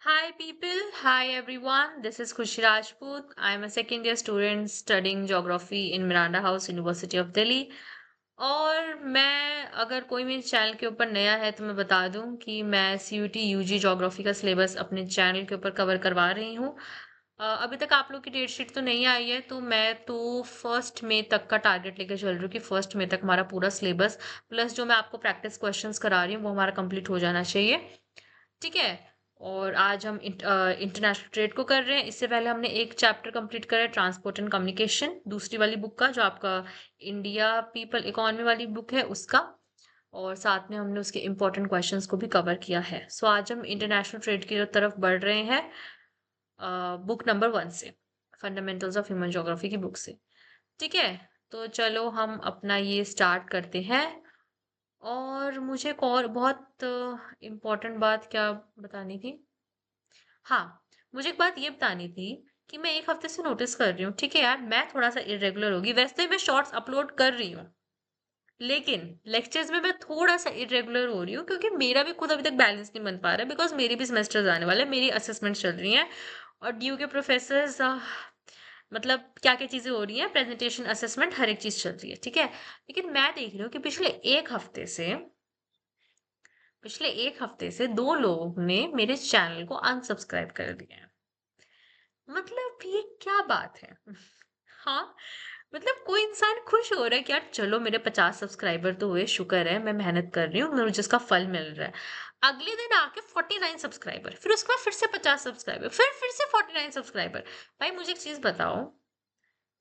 Hi people, hi everyone. This is Khushi Rajput. I am a second year student studying geography in Miranda House, University of Delhi. और मैं अगर कोई मेरे channel के ऊपर नया है तो मैं बता दूं कि मैं CUT UG ज्योग्राफी का सिलेबस अपने चैनल के ऊपर कवर करवा रही हूँ। अभी तक आप लोग की डेट शीट तो नहीं आई है, तो मैं तो 1 मई तक का टारगेट लेके चल रही हूँ कि 1 मई तक हमारा पूरा सिलेबस प्लस जो मैं आपको प्रैक्टिस क्वेश्चंस करा रही हूँ वो हमारा कंप्लीट हो जाना चाहिए। ठीक है। और आज हम इंटरनेशनल ट्रेड को कर रहे हैं। इससे पहले हमने एक चैप्टर कंप्लीट करा है ट्रांसपोर्ट एंड कम्युनिकेशन, दूसरी वाली बुक का जो आपका इंडिया पीपल इकोनॉमी वाली बुक है उसका। और साथ में हमने उसके इम्पोर्टेंट क्वेश्चंस को भी कवर किया है। सो आज हम इंटरनेशनल ट्रेड की तरफ बढ़ रहे हैं बुक नंबर 1 से, फंडामेंटल्स ऑफ ह्यूमन ज्योग्राफी की बुक से। ठीक है। तो चलो हम अपना ये स्टार्ट करते हैं। और मुझे एक और बहुत इम्पोर्टेंट बात क्या बतानी थी। हाँ, मुझे एक बात ये बतानी थी कि मैं एक हफ्ते से नोटिस कर रही हूँ, ठीक है यार, मैं थोड़ा सा इरेगुलर होगी। वैसे मैं शॉर्ट्स अपलोड कर रही हूँ, लेकिन लेक्चर्स में मैं थोड़ा सा इरेगुलर हो रही हूँ क्योंकि मेरा भी खुद अभी तक बैलेंस नहीं बन पा रहा है, बिकॉज मेरी भी सेमेस्टर्स आने वाले हैं, मेरी असेसमेंट चल रही हैं। और ड्यू के प्रोफेसर्स मतलब क्या क्या चीजें हो रही हैं, प्रेजेंटेशन असेसमेंट हर एक चीज चल रही है, ठीक है। लेकिन मैं देख रही हूँ कि पिछले एक हफ्ते से 2 लोगों ने मेरे चैनल को अनसब्सक्राइब कर दिया है। मतलब ये क्या बात है? हाँ, मतलब कोई इंसान खुश हो रहा है कि यार चलो मेरे 50 सब्सक्राइबर तो हुए, शुक्र है, मैं मेहनत कर रही हूँ, मुझे जिसका फल मिल रहा है। अगले दिन आके 49 सब्सक्राइबर, फिर उसके बाद फिर से 50 सब्सक्राइबर, फिर से 49 सब्सक्राइबर। भाई मुझे एक चीज बताओ,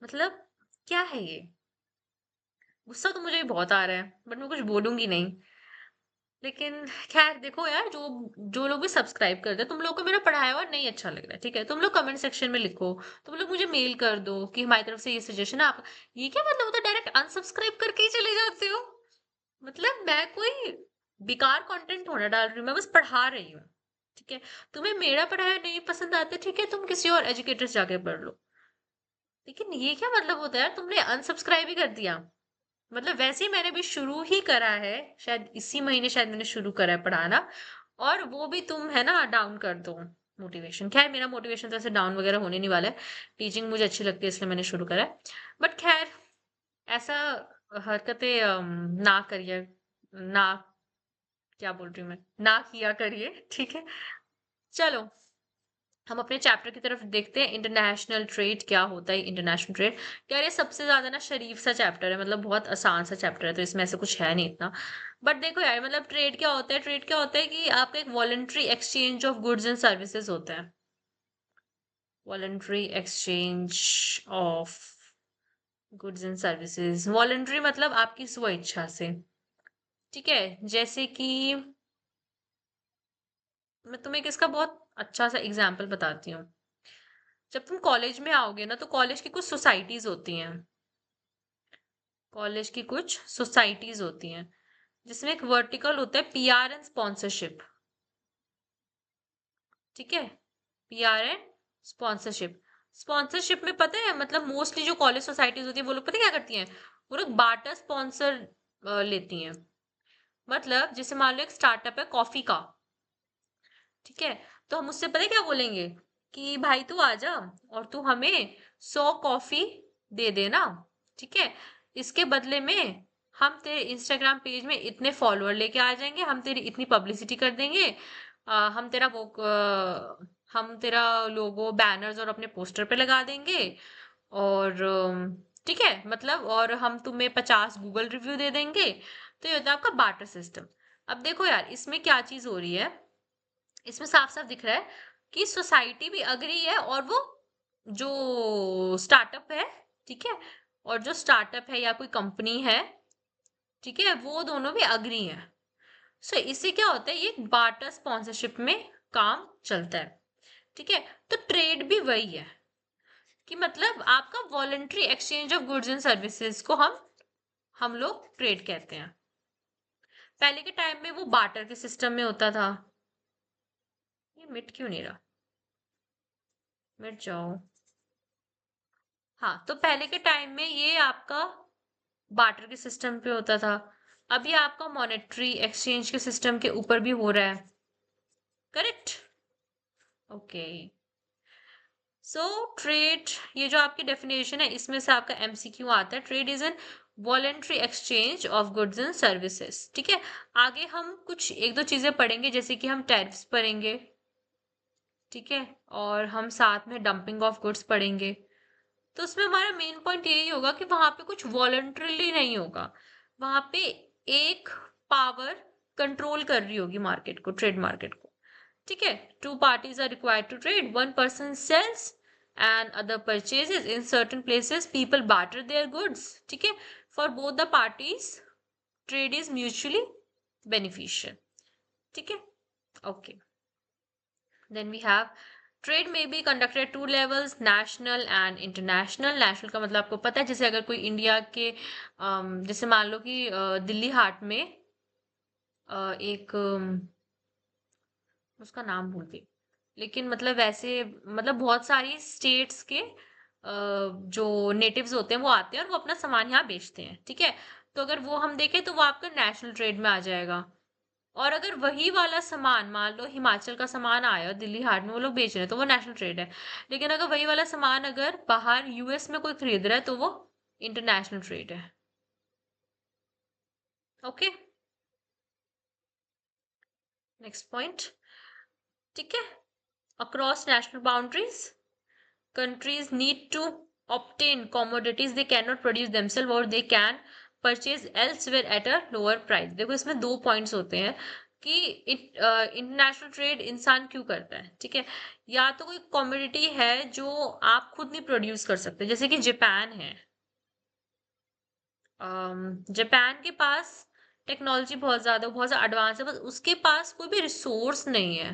मतलब क्या है ये? गुस्सा तो मुझे भी बहुत आ रहा है, बट मैं कुछ बोलूंगी नहीं। लेकिन खैर देखो यार, जो जो लोग भी सब्सक्राइब करते हैं, तुम लोग को मेरा पढ़ाया हुआ नहीं अच्छा लग रहा है, ठीक है, तुम लोग कमेंट सेक्शन में लिखो। तुम लोग मुझे मेल कर दो कि हमारी तरफ से ये सजेशन है। आप ये क्या मतलब होता है, डायरेक्ट अनसब्सक्राइब करके ही चले जाते हो? मतलब मैं कोई बेकार कंटेंट थोड़ा डाल रही हूँ, मैं बस पढ़ा रही हूँ। ठीक है। तुम्हें मेरा पढ़ाया नहीं पसंद आता, ठीक है, तुम किसी और एजुकेटर से जाके पढ़ लो। लेकिन ये क्या मतलब होता है यार, तुमने अनसब्सक्राइब ही कर दिया। मतलब वैसे ही मैंने भी शुरू ही करा है, शायद इसी महीने शायद मैंने शुरू करा है पढ़ाना। और वो भी तुम है ना डाउन कर दो मोटिवेशन। खैर मेरा मोटिवेशन तो ऐसे डाउन वगैरह होने नहीं वाला है, टीचिंग मुझे अच्छी लगती है इसलिए मैंने शुरू करा है। बट खैर ऐसा हरकतें ना करिए, ना, क्या बोल रही हूँ मैं, ना किया करिए, ठीक है। चलो हम अपने चैप्टर की तरफ देखते हैं, इंटरनेशनल ट्रेड क्या होता है। इंटरनेशनल ट्रेड यार ये सबसे ज्यादा ना शरीफ सा चैप्टर है, मतलब बहुत आसान सा चैप्टर है, तो इसमें ऐसे कुछ है नहीं इतना। बट देखो यार, मतलब ट्रेड क्या होता है, ट्रेड क्या होता है कि आपका एक voluntary exchange of goods and services होता है। Voluntary exchange of goods and services, voluntary मतलब आपकी स्व इच्छा से। ठीक है। जैसे कि मैं तुम्हें एक इसका बहुत अच्छा सा एग्जाम्पल बताती हूँ। जब तुम कॉलेज में आओगे ना, तो कॉलेज की कुछ सोसाइटीज होती हैं। कॉलेज की कुछ सोसाइटीज होती हैं जिसमें एक वर्टिकल होता है पीआर एंड स्पॉन्सरशिप। ठीक है। PR and sponsorship. स्पॉन्सरशिप में पता है, मतलब मोस्टली जो कॉलेज सोसाइटीज होती है वो लोग पता है क्या करती हैं, वो लोग बाटर स्पॉन्सर लेती हैं। मतलब जैसे मान लो एक स्टार्टअप है कॉफी का, ठीक है, तो हम उससे पता है क्या बोलेंगे कि भाई तू आ जा और तू हमें 100 कॉफी दे देना। ठीक है। इसके बदले में हम तेरे इंस्टाग्राम पेज में इतने फॉलोअर लेके आ जाएंगे, हम तेरी इतनी पब्लिसिटी कर देंगे, हम तेरा लोगो बैनर्स और अपने पोस्टर पे लगा देंगे। और ठीक है, मतलब और हम तुम्हें 50 गूगल रिव्यू दे देंगे। तो ये होता है आपका बाटर सिस्टम। अब देखो यार, इसमें क्या चीज हो रही है, इसमें साफ साफ दिख रहा है कि सोसाइटी भी अग्री है, और वो जो स्टार्टअप है, ठीक है, और जो स्टार्टअप है या कोई कंपनी है, ठीक है, वो दोनों भी अग्री है। सो इससे क्या होता है, ये बार्टर स्पॉन्सरशिप में काम चलता है। ठीक है। तो ट्रेड भी वही है कि मतलब आपका voluntary exchange of goods and services को हम लोग ट्रेड कहते हैं। पहले के टाइम में वो बार्टर के सिस्टम में होता था। ये मिट क्यों नहीं रहा, मिट जाओ। हाँ, तो पहले के टाइम में ये आपका बार्टर के सिस्टम पे होता था। अब ये आपका मॉनेटरी एक्सचेंज के सिस्टम के ऊपर भी हो रहा है। करेक्ट। ओके। सो ट्रेड, ये जो आपकी डेफिनेशन है इसमें से आपका एमसीक्यू आता है। Trade is an voluntary exchange of goods and services. ठीक है, आगे हम कुछ एक दो चीजें पढ़ेंगे, जैसे कि हम टैरिफ्स पढ़ेंगे, ठीक है, और हम साथ में डंपिंग ऑफ गुड्स पढ़ेंगे। तो उसमें हमारा मेन पॉइंट यही होगा कि वहां पे कुछ वॉलंटरीली नहीं होगा, वहां पे एक पावर कंट्रोल कर रही होगी मार्केट को, ट्रेड मार्केट को। ठीक है, two parties are required to trade, one person sells and other purchases in certain places, people barter their goods. ठीक है, for both the parties trade is mutually beneficial. ठीक है, okay. Then we have trade may be conducted two levels, national and international. National का मतलब आपको पता है, जैसे अगर कोई इंडिया के जैसे मान लो कि दिल्ली हाट में एक उसका नाम भूल गई, लेकिन मतलब वैसे मतलब बहुत सारी स्टेट्स के जो नेटिव्स होते हैं वो आते हैं और वो अपना सामान यहाँ बेचते हैं। ठीक है, तो अगर वो हम देखें तो वो आपका नेशनल ट्रेड में आ जाएगा। और अगर वही वाला सामान मान लो हिमाचल का सामान आया दिल्ली हाट में, वो लोग बेच रहे हैं, तो वो नेशनल ट्रेड है। लेकिन अगर वही वाला सामान अगर बाहर यूएस में कोई खरीद रहा है तो वो इंटरनेशनल ट्रेड है। Okay, next point. ठीक है, across national boundaries countries need to obtain commodities they cannot produce themselves or they can purchase elsewhere at a lower price। देखो इसमें दो पॉइंट्स होते हैं कि इंटरनेशनल ट्रेड इंसान क्यों करता है। ठीक है, या तो कोई कमोडिटी है जो आप खुद नहीं प्रोड्यूस कर सकते, जैसे कि जापान है। जापान के पास टेक्नोलॉजी बहुत ज्यादा एडवांस है, बस उसके पास कोई भी रिसोर्स नहीं है,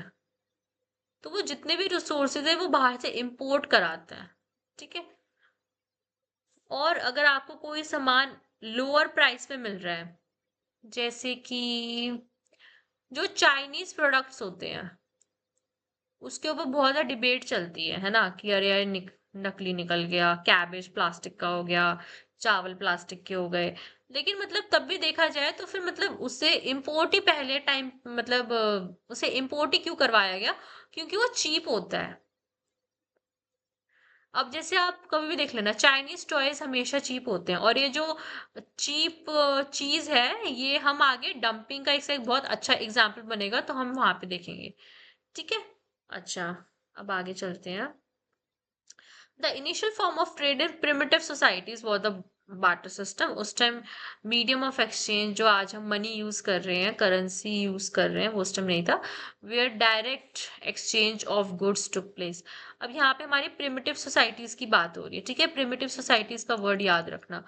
तो वो जितने भी रिसोर्सेज है वो बाहर से इंपोर्ट कराता है। ठीक है, और अगर आपको कोई सामान लोअर प्राइस पे मिल रहा है, जैसे कि जो चाइनीज प्रोडक्ट्स होते हैं उसके ऊपर बहुत ज्यादा डिबेट चलती है ना, कि अरे यार नकली निकल गया, कैबेज प्लास्टिक का हो गया, चावल प्लास्टिक के हो गए। लेकिन मतलब तब भी देखा जाए तो फिर मतलब उससे इम्पोर्ट ही पहले टाइम मतलब उसे इम्पोर्ट ही क्यों करवाया गया, क्योंकि वो चीप होता है। अब जैसे आप कभी भी देख लेना, चाइनीज टॉयज हमेशा चीप होते हैं, और ये जो चीप चीज है ये हम आगे डंपिंग का इसका एक बहुत अच्छा एग्जाम्पल बनेगा, तो हम वहां पे देखेंगे। ठीक है, अच्छा, अब आगे चलते हैं। The initial form of trade in primitive societies was the barter system. उस टाइम मीडियम ऑफ एक्सचेंज जो आज हम मनी यूज कर रहे हैं, करेंसी यूज कर रहे हैं, वो उस टाइम नहीं था। Where direct exchange of goods took place. अब यहाँ पे हमारी प्रिमिटिव सोसाइटीज की बात हो रही है। ठीक है, प्रिमिटिव सोसाइटीज का वर्ड याद रखना,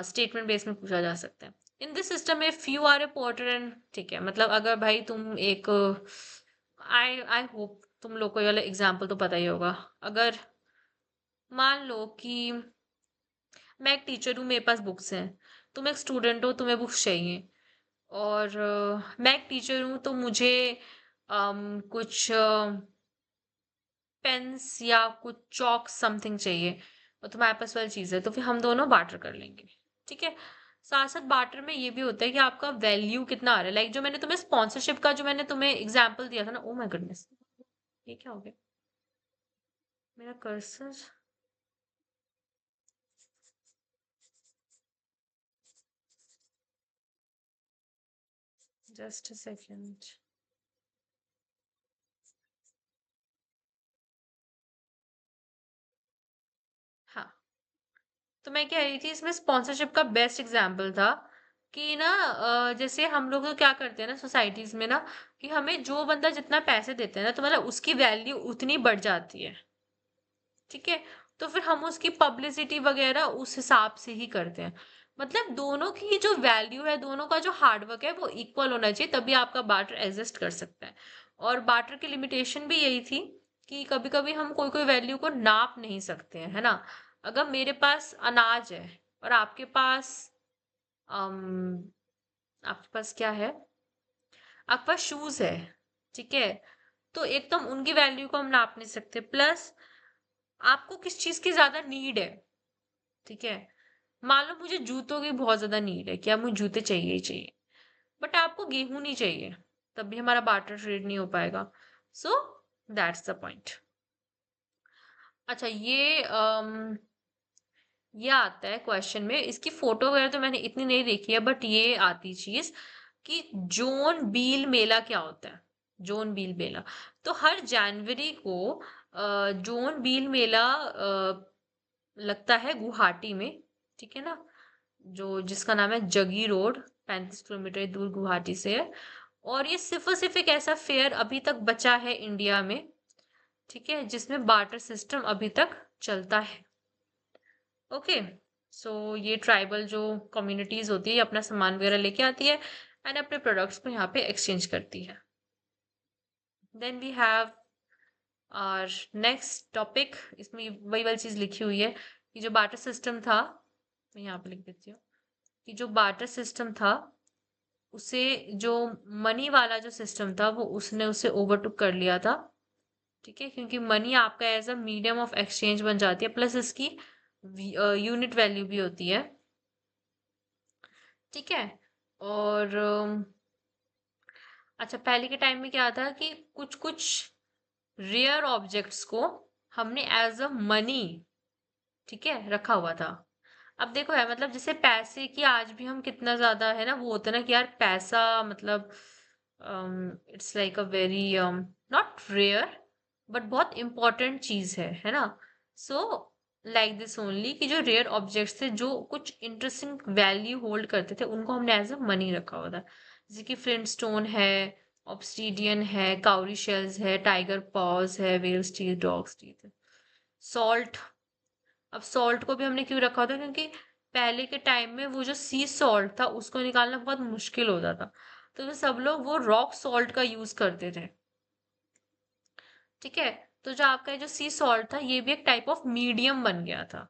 स्टेटमेंट बेस में पूछा जा सकता है। इन दिस सिस्टम में few are a porter and, ठीक है, मतलब अगर भाई तुम एक, आई आई होप तुम लोग को ये वाला एग्जाम्पल तो पता ही होगा। अगर मान लो कि मैं एक टीचर हूँ, मेरे पास बुक्स हैं, तुम एक स्टूडेंट हो, तुम्हें बुक्स चाहिए, और मैं एक टीचर हूँ तो मुझे कुछ पेन्स या कुछ चॉक समथिंग चाहिए, और तुम्हारे पास वाली चीज़ है, तो फिर हम दोनों बार्टर कर लेंगे। ठीक है, साथ साथ बार्टर में ये भी होता है कि आपका वैल्यू कितना आ रहा है। लाइक जो मैंने तुम्हें स्पॉन्सरशिप का जो मैंने तुम्हें एग्जाम्पल दिया था ना, ओ माय गुडनेस, ये क्या हो गया मेरा कर्सर। Just a second. हाँ, तो मैं कह रही थी इसमें स्पॉन्सरशिप का बेस्ट एग्जाम्पल था कि ना जैसे हम लोग तो क्या करते हैं ना सोसाइटीज में ना, कि हमें जो बंदा जितना पैसे देते हैं ना, तो मतलब उसकी वैल्यू उतनी बढ़ जाती है। ठीक है, तो फिर हम उसकी पब्लिसिटी वगैरह उस हिसाब से ही करते हैं। मतलब दोनों की जो वैल्यू है, दोनों का जो हार्डवर्क है वो इक्वल होना चाहिए, तभी आपका बार्टर एग्जिस्ट कर सकता है। और बार्टर की लिमिटेशन भी यही थी कि कभी कभी हम कोई कोई वैल्यू को नाप नहीं सकते हैं, है ना। अगर मेरे पास अनाज है और अम, आपके पास क्या है, आपके पास शूज है, ठीक है, तो एकदम उनकी वैल्यू को हम नाप नहीं सकते। प्लस आपको किस चीज की ज्यादा नीड है, ठीक है, मान लो मुझे जूतों की बहुत ज्यादा नीड है, क्या मुझे जूते चाहिए ही चाहिए, बट आपको गेहूं नहीं चाहिए, तब भी हमारा बार्टर ट्रेड नहीं हो पाएगा। So that's the point. अच्छा, ये आता है क्वेश्चन में, इसकी फोटो वगैरह तो मैंने इतनी नहीं देखी है, बट ये आती चीज कि जोन बील मेला क्या होता है। जोन बील मेला, तो हर जनवरी को जोन बील मेला लगता है गुवाहाटी में, ठीक है ना, जो जिसका नाम है जगी रोड, 35 किलोमीटर दूर गुवाहाटी से है। और ये सिर्फ और सिर्फ एक ऐसा फेयर अभी तक बचा है इंडिया में, ठीक है, जिसमें बार्टर सिस्टम अभी तक चलता है। ओके, सो ये ट्राइबल जो कम्युनिटीज होती है अपना सामान वगैरह लेके आती है एंड अपने प्रोडक्ट्स को यहाँ पे एक्सचेंज करती है। देन वी हैव और नेक्स्ट टॉपिक, इसमें वही वाली चीज लिखी हुई है कि जो बार्टर सिस्टम था, मैं यहाँ पे लिख देती हूँ कि जो बार्टर सिस्टम था उसे, जो मनी वाला जो सिस्टम था वो उसने उसे ओवरटुक कर लिया था, ठीक है, क्योंकि मनी आपका as a medium of exchange बन जाती है, प्लस इसकी यूनिट वैल्यू भी होती है, ठीक है। और अच्छा, पहले के टाइम में क्या था कि कुछ कुछ रेयर ऑब्जेक्ट्स को हमने एज अ मनी, ठीक है, रखा हुआ था। अब देखो यार, मतलब जैसे पैसे की आज भी हम कितना ज्यादा है ना, वो होता है ना कि यार पैसा मतलब it's like a very not rare but बहुत इंपॉर्टेंट चीज है ना। सो लाइक दिस ओनली कि जो रेयर ऑब्जेक्ट्स थे जो कुछ इंटरेस्टिंग वैल्यू होल्ड करते थे उनको हमने एज अ मनी रखा हुआ था, जैसे कि फ्लिंट स्टोन है, ऑब्सिडियन है, काउरी शेल्स है, टाइगर पॉज है, whales teeth, dogs teeth, salt. अब सॉल्ट को भी हमने क्यों रखा होता, क्योंकि पहले के टाइम में वो जो सी सॉल्ट था उसको निकालना बहुत मुश्किल होता था, तो फिर सब लोग वो रॉक सॉल्ट का यूज करते थे, ठीक है। तो जो आपका जो सी सॉल्ट था ये भी एक टाइप ऑफ मीडियम बन गया था।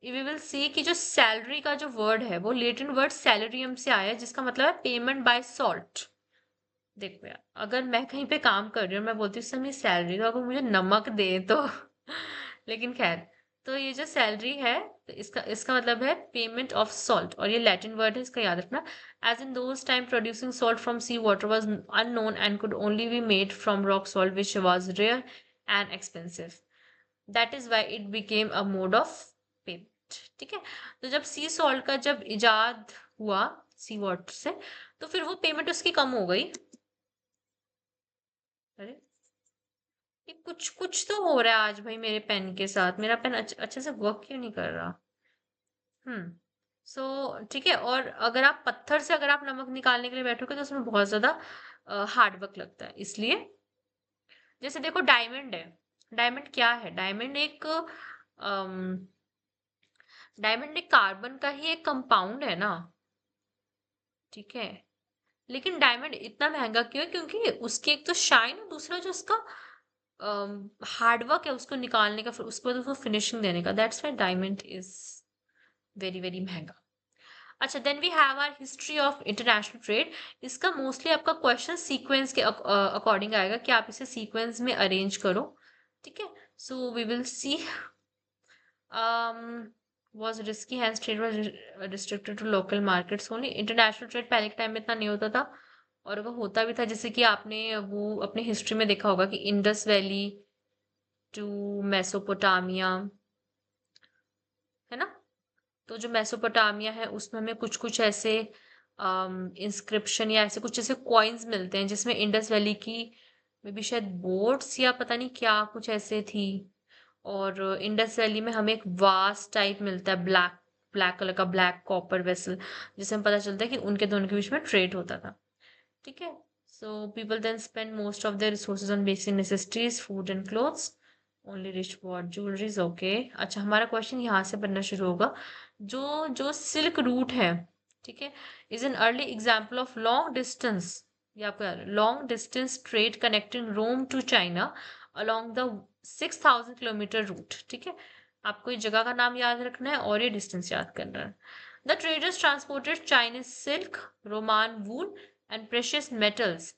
वी विल सी कि जो सैलरी का जो वर्ड है वो लेटिन वर्ड सैलरियम से आया है, जिसका मतलब है पेमेंट बाय सॉल्ट। देखो यार, अगर मैं कहीं पे काम कर रही हूँ, मैं बोलती हूँ सर मेरी सैलरी तो अगर मुझे नमक दे तो लेकिन खैर, तो ये जो सैलरी है, तो इसका इसका मतलब है पेमेंट ऑफ सॉल्ट, और ये लैटिन वर्ड है, इसका याद रखना। As in those time producing salt from sea water was unknown and could only be made from rock salt which was rare and expensive, that is why it became a mode of payment, ठीक है। तो जब सी salt का जब इजाद हुआ सी water से, तो फिर वो पेमेंट उसकी कम हो गई। अरे, ये कुछ कुछ तो हो रहा है आज भाई मेरे पेन के साथ, मेरा पेन अच्छे से वर्क क्यों नहीं कर रहा। हम्म, सो ठीक है। और अगर आप पत्थर से अगर आप नमक निकालने के लिए बैठोगे तो उसमें बहुत ज्यादा हार्ड वर्क लगता है, इसलिए। जैसे देखो डायमंड है, डायमंड क्या है, डायमंड एक कार्बन का ही एक कंपाउंड है ना, ठीक है। लेकिन डायमंड इतना महंगा क्यों है, क्योंकि उसकी एक तो शाइन और दूसरा जो उसका हार्डवर्क है उसको निकालने का, फिर उसके बाद उसको फिनिशिंग देने का, that's why diamond is very very महंगा। अच्छा, then we have our history of international trade. इसका मोस्टली आपका क्वेश्चन सीक्वेंस के अकॉर्डिंग आएगा कि आप इसे सीक्वेंस में अरेंज करो, ठीक है। So we will see was risky hence trade was restricted to local markets only। International trade पहले के टाइम में इतना नहीं होता था, और अगर होता भी था, जैसे कि आपने वो अपने हिस्ट्री में देखा होगा कि इंडस वैली टू मेसोपोटामिया, है ना। तो जो मेसोपोटामिया है उसमें हमें कुछ कुछ ऐसे इंस्क्रिप्शन या ऐसे कुछ ऐसे कॉइन्स मिलते हैं जिसमें इंडस वैली की मे बी शायद बोट्स या पता नहीं क्या कुछ ऐसे थी। और इंडस वैली में हमें एक वास टाइप मिलता है, ब्लैक ब्लैक कलर का ब्लैक कॉपर वेसल, जिससे हमें पता चलता है कि उनके दोनों के बीच में ट्रेड होता था, ठीक है। So people then spend most of their resources on basic necessities, food and clothes, only rich what jewelleries, okay. अच्छा, हमारा क्वेश्चन यहाँ से बनना शुरू होगा। जो जो सिल्क रूट है, ठीक है, is an early example of long distance, ये आपको याद है, long distance trade connecting Rome to China along the 6,000 kilometre route, ठीक है। आपको ये जगह का नाम याद रखना है और ये डिस्टेंस याद करना है। The traders transported Chinese silk, Roman wool and precious metals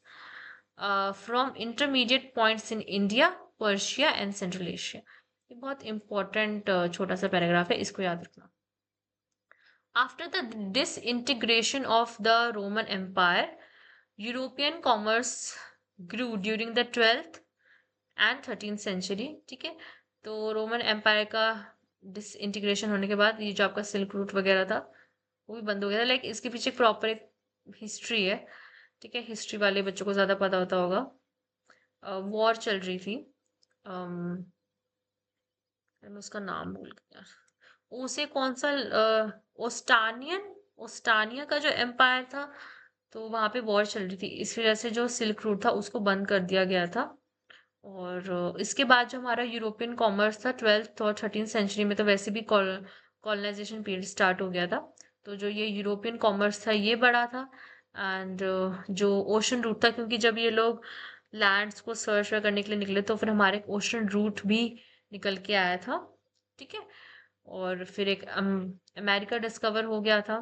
from intermediate points in India, Persia and Central Asia. ये बहुत इंपॉर्टेंट छोटा सा पैराग्राफ है, इसको याद रखना। After the disintegration of the Roman Empire, European commerce grew during the 12th and 13th century. ठीक है, तो रोमन एम्पायर का डिसइंटीग्रेशन होने के बाद ये जो आपका सिल्क रूट वगैरह था वो भी बंद हो गया था। लाइक इसके पीछे प्रॉपर एक हिस्ट्री है। ठीक है, हिस्ट्री वाले बच्चों को ज्यादा पता होता होगा। वॉर चल रही थी। अम, मैं उसका नाम भूल गया। उसे कौन सा ओस्टानियन ओस्टानिया का जो एम्पायर था, तो वहां पे वॉर चल रही थी, इस वजह से जो सिल्क रूट था उसको बंद कर दिया गया था। और इसके बाद जो हमारा यूरोपियन कॉमर्स था 12th और 13th सेंचुरी में, तो वैसे भी कॉलोनाइजेशन पीरियड स्टार्ट हो गया था। तो जो ये यूरोपियन कॉमर्स था ये बड़ा था। एंड जो ओशन रूट था, क्योंकि जब ये लोग लैंड्स को सर्च करने के लिए निकले तो फिर हमारे ओशन रूट भी निकल के आया था। ठीक है, और फिर एक अमेरिका डिस्कवर हो गया था।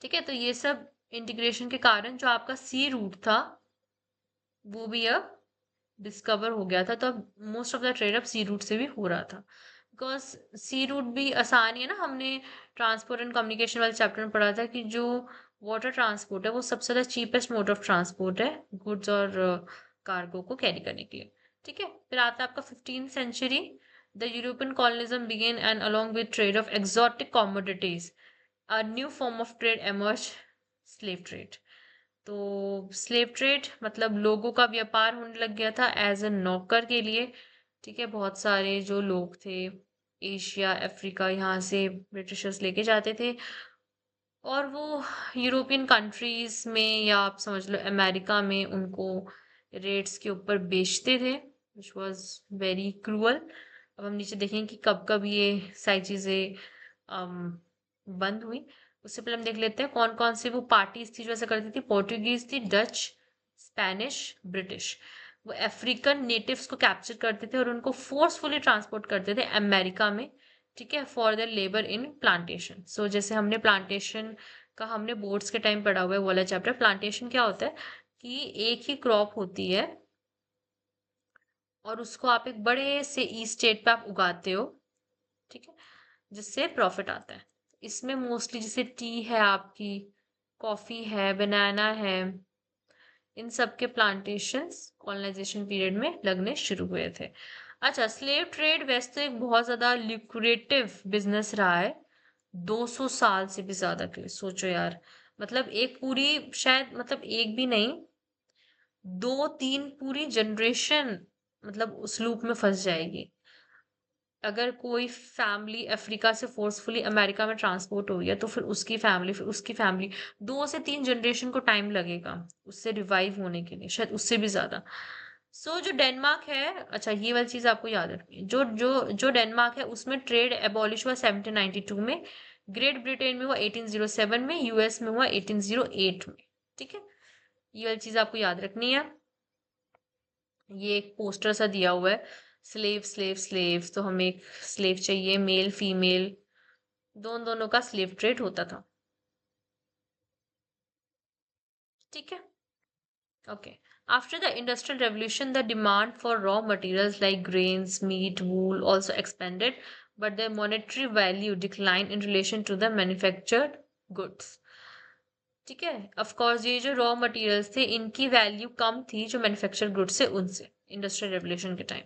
ठीक है, तो ये सब इंटीग्रेशन के कारण जो आपका सी रूट था वो भी अब डिस्कवर हो गया था। तो अब मोस्ट ऑफ द ट्रेड अब सी रूट से भी हो रहा था, बिकॉज सी रूट भी आसान ही है ना। हमने ट्रांसपोर्ट एंड कम्युनिकेशन वाले चैप्टर में पढ़ा था कि जो वाटर ट्रांसपोर्ट है वो सबसे ज्यादा चीपेस्ट मोड ऑफ ट्रांसपोर्ट है गुड्स और कार्गो को कैरी करने के लिए। ठीक है, फिर आता है आपका 15th century. The European colonialism began and along with trade of exotic commodities a new form of trade emerge, slave trade. तो स्लेव ट्रेड मतलब लोगों का व्यापार होने लग गया था एज अ नौकर के लिए। ठीक है, बहुत सारे जो लोग थे एशिया अफ्रीका यहाँ से ब्रिटिशर्स लेके जाते थे, और वो यूरोपियन कंट्रीज में या आप समझ लो अमेरिका में उनको रेट्स के ऊपर बेचते थे, विच वाज वेरी क्रूअल। अब हम नीचे देखेंगे कि कब कब ये सारी चीजें बंद हुई। उससे पहले हम देख लेते हैं कौन कौन सी वो पार्टीज थी जो ऐसा करती थी। पोर्टुगीज थी, डच, स्पेनिश, ब्रिटिश। वो अफ्रीकन नेटिव्स को कैप्चर करते थे और उनको फोर्सफुली ट्रांसपोर्ट करते थे अमेरिका में। ठीक है, for the labour in plantation. So जैसे हमने प्लांटेशन का हमने बोर्ड्स के टाइम पढ़ा हुआ है वो वाला चैप्टर। प्लांटेशन क्या होता है कि एक ही क्रॉप होती है और उसको आप एक बड़े से ई स्टेट पे आप उगाते हो। ठीक है, जिससे प्रॉफिट आता है। इसमें मोस्टली जैसे टी है आपकी, कॉफी है, बनाना है, इन सब के प्लांटेशंस कॉलोनाइजेशन पीरियड में लगने शुरू हुए थे। अच्छा, स्लेव ट्रेड वैसे तो एक बहुत ज्यादा लिक्रेटिव बिजनेस रहा है 200 साल से भी ज्यादा के लिए। सोचो यार, मतलब एक पूरी, शायद मतलब एक भी नहीं, दो तीन पूरी जनरेशन मतलब उस लूप में फंस जाएगी। अगर कोई फैमिली अफ्रीका से फोर्सफुली अमेरिका में ट्रांसपोर्ट हो गया तो फिर उसकी फैमिली 2 से 3 जनरेशन को टाइम लगेगा उससे रिवाइव होने के लिए, शायद उससे भी ज्यादा। सो जो डेनमार्क है, अच्छा ये वाली चीज आपको याद रखनी है। जो जो जो डेनमार्क है उसमें ट्रेड एबॉलिश हुआ 1792 में। ग्रेट ब्रिटेन में हुआ 1807 में, यूएस में हुआ 1808 में। ठीक है, ये वाली चीज आपको याद रखनी है। ये एक पोस्टर सा दिया हुआ है, स्लेव स्लेव स्लेव, तो हमें एक स्लेव चाहिए, मेल फीमेल दोनों का स्लेव ट्रेड होता था। ठीक है, okay. After the Industrial Revolution, the demand for raw materials like grains, meat, wool also expanded, but their monetary value declined in relation to the manufactured goods. ठीक है, of course ये जो raw materials थे इनकी value कम थी जो manufactured goods से उनसे, इंडस्ट्रियल रेवोल्यूशन के time.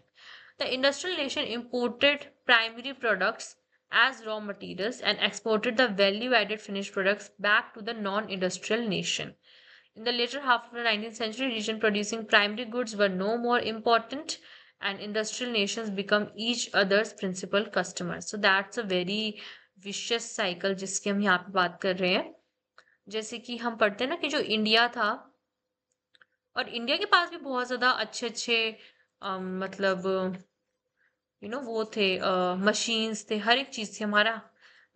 The industrial nation imported primary products as raw materials and exported the value added finished products back to the non-industrial nation. In the later half of the 19th century, regions producing primary goods were no more important and industrial nations become each other's principal customers. So that's a very vicious cycle जिसकी हम यहाँ पे बात कर रहे हैं। जैसे कि हम पढ़ते हैं ना कि जो इंडिया था, और इंडिया के पास भी बहुत ज्यादा अच्छे अच्छे मतलब वो थे, मशीन्स थे, हर एक चीज थी। हमारा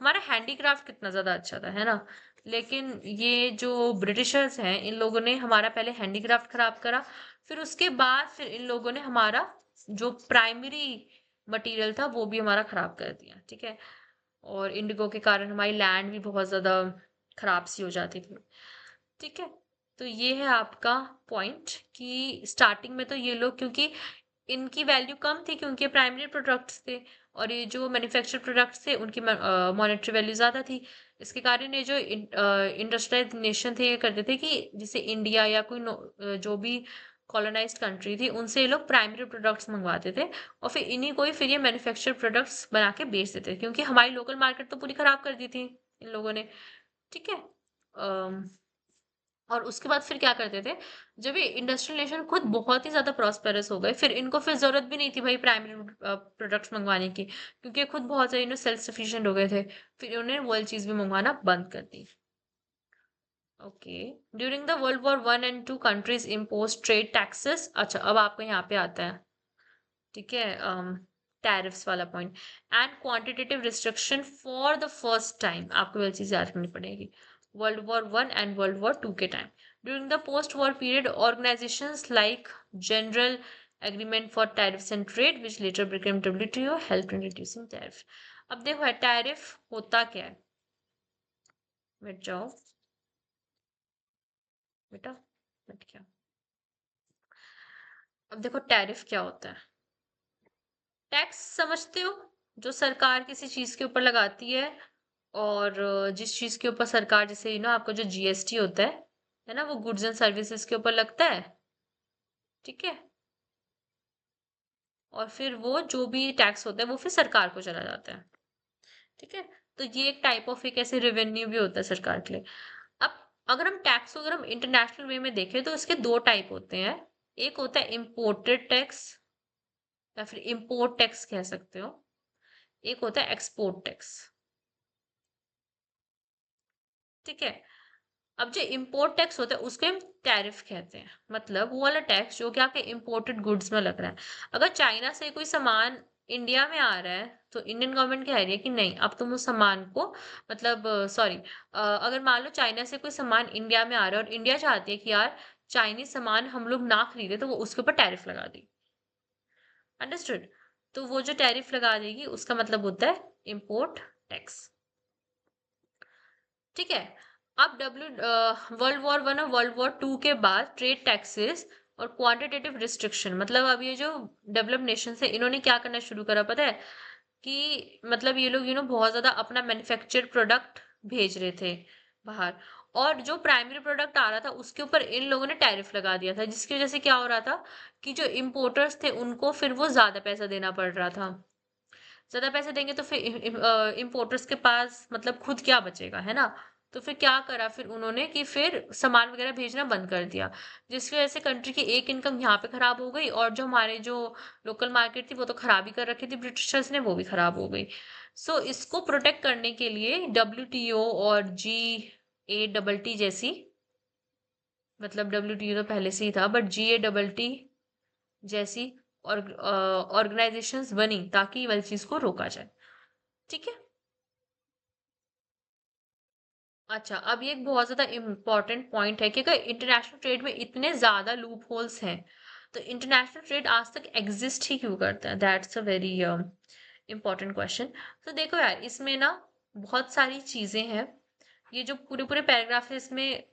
हमारा हैंडीक्राफ्ट कितना ज्यादा अच्छा था, है ना। लेकिन ये जो ब्रिटिशर्स हैं इन लोगों ने हमारा पहले हैंडीक्राफ्ट खराब करा, फिर उसके बाद फिर इन लोगों ने हमारा जो प्राइमरी मटेरियल था वो भी हमारा खराब कर दिया। ठीक है, और इंडिगो के कारण हमारी लैंड भी बहुत ज्यादा खराब सी हो जाती थी। ठीक है, तो ये है आपका पॉइंट कि स्टार्टिंग में तो ये लोग, क्योंकि इनकी वैल्यू कम थी क्योंकि प्राइमरी प्रोडक्ट्स थे, और ये जो मैन्युफैक्चर्ड प्रोडक्ट्स थे उनकी मॉनेटरी वैल्यू ज्यादा थी। इसके कारण ये जो इंडस्ट्रियलाइज्ड नेशन थे ये करते थे कि जैसे इंडिया या कोई जो भी कॉलोनाइज्ड कंट्री थी, उनसे ये लोग प्राइमरी प्रोडक्ट्स मंगवाते थे और फिर इन्हीं को ही फिर ये मैन्युफैक्चर प्रोडक्ट्स बना के बेच देते थे, क्योंकि हमारी लोकल मार्केट तो पूरी खराब कर दी थी इन लोगों ने। ठीक है। और उसके बाद फिर क्या करते थे, जब ये इंडस्ट्रियल नेशन खुद बहुत ही ज्यादा प्रॉस्पेरस हो गए, फिर इनको फिर जरूरत भी नहीं थी भाई प्राइमरी प्रोडक्ट्स मंगवाने की, क्योंकि ये खुद बहुत ज्यादा सेल्फ सफिशिएंट हो गए थे। फिर उन्होंने वर्ल्ड चीज भी मंगवाना बंद कर दी। Okay. During the world war one and two countries impose trade taxes. अच्छा, अब आपको यहाँ पे आता है, ठीक है, टैरिफ्स वाला point. And quantitative restriction for the first time, आपको ये चीज याद रखनी पड़ेगी, world war one and world war two के time. During the post war period organisations like general agreement for tariffs and trade which later became WTO help in reducing tariff. अब देखो tariff होता क्या है, बैठ जाओ बेटा, बैठ क्या। अब देखो टैरिफ क्या होता है। टैक्स समझते हो, जो सरकार किसी चीज के ऊपर लगाती है, और जिस चीज के ऊपर सरकार, जैसे आपका जो जीएसटी होता है ना, वो गुड्स एंड सर्विसेज के ऊपर लगता है। ठीक है। और फिर वो जो भी टैक्स होता है वो फिर सरकार को चला जाता है। ठीक है। तो ये एक टाइप ऑफ एक ऐसे रेवेन्यू भी होता है सरकार के लिए। अब अगर हम टैक्स को अगर हम इंटरनेशनल वे में देखें तो इसके दो टाइप होते हैं। एक होता है इम्पोर्टेड टैक्स, या फिर इम्पोर्ट टैक्स कह सकते हो। एक होता है एक्सपोर्ट टैक्स। ठीक है। अब जो इम्पोर्ट टैक्स होता है उसको हम टैरिफ कहते हैं, मतलब वो वाला टैक्स जो कि आपके इम्पोर्टेड गुड्स में लग रहा है। अगर चाइना से कोई सामान इंडिया में आ रहा है तो इंडियन गवर्नमेंट कह रही है कि नहीं, अब तुम उस सामान को, मतलब सॉरी, अगर मान लो चाइना से कोई सामान इंडिया में आ रहा है और इंडिया चाहती है कि यार चाइनीज सामान हम लोग ना खरीदे, तो वो उसके ऊपर टैरिफ लगा दी। अंडरस्टूड। तो वो जो टैरिफ लगा देगी उसका मतलब होता है इम्पोर्ट टैक्स। ठीक है। अब वर्ल्ड वॉर वन और वर्ल्ड वॉर टू के बाद ट्रेड टैक्सेस और क्वांटिटेटिव रिस्ट्रिक्शन, मतलब अब ये जो डेवलप नेशन है इन्होंने क्या करना शुरू करा पता है, कि मतलब ये लोग बहुत ज्यादा अपना मैन्युफैक्चर्ड प्रोडक्ट भेज रहे थे बाहर, और जो प्राइमरी प्रोडक्ट आ रहा था उसके ऊपर इन लोगों ने टैरिफ लगा दिया था, जिसकी वजह से क्या हो रहा था कि जो इम्पोर्टर्स थे उनको फिर वो ज्यादा पैसा देना पड़ रहा था। ज्यादा पैसे देंगे तो फिर इम्पोर्टर्स के पास मतलब खुद क्या बचेगा, है ना। तो फिर क्या करा फिर उन्होंने कि फिर सामान वगैरह भेजना बंद कर दिया, जिसकी वजह से कंट्री की एक इनकम यहाँ पे खराब हो गई, और जो हमारे जो लोकल मार्केट थी वो तो खराब ही कर रखी थी ब्रिटिशर्स ने, वो भी खराब हो गई। सो इसको प्रोटेक्ट करने के लिए डब्ल्यूटीओ और GATT जैसी, मतलब डब्ल्यूटीओ तो पहले से ही था, बट GATT जैसी और ऑर्गेनाइजेशंस बनी ताकि ये वाली चीज को रोका जाए। ठीक है। अच्छा, अब ये एक बहुत ज्यादा इम्पोर्टेंट पॉइंट है कि अगर इंटरनेशनल ट्रेड में इतने ज्यादा लूप होल्स हैं तो इंटरनेशनल ट्रेड आज तक एग्जिस्ट ही क्यों करता है, that's a very important question. तो देखो यार, इसमें ना बहुत सारी चीजें हैं, ये जो पूरे पूरे पैराग्राफ है इसमें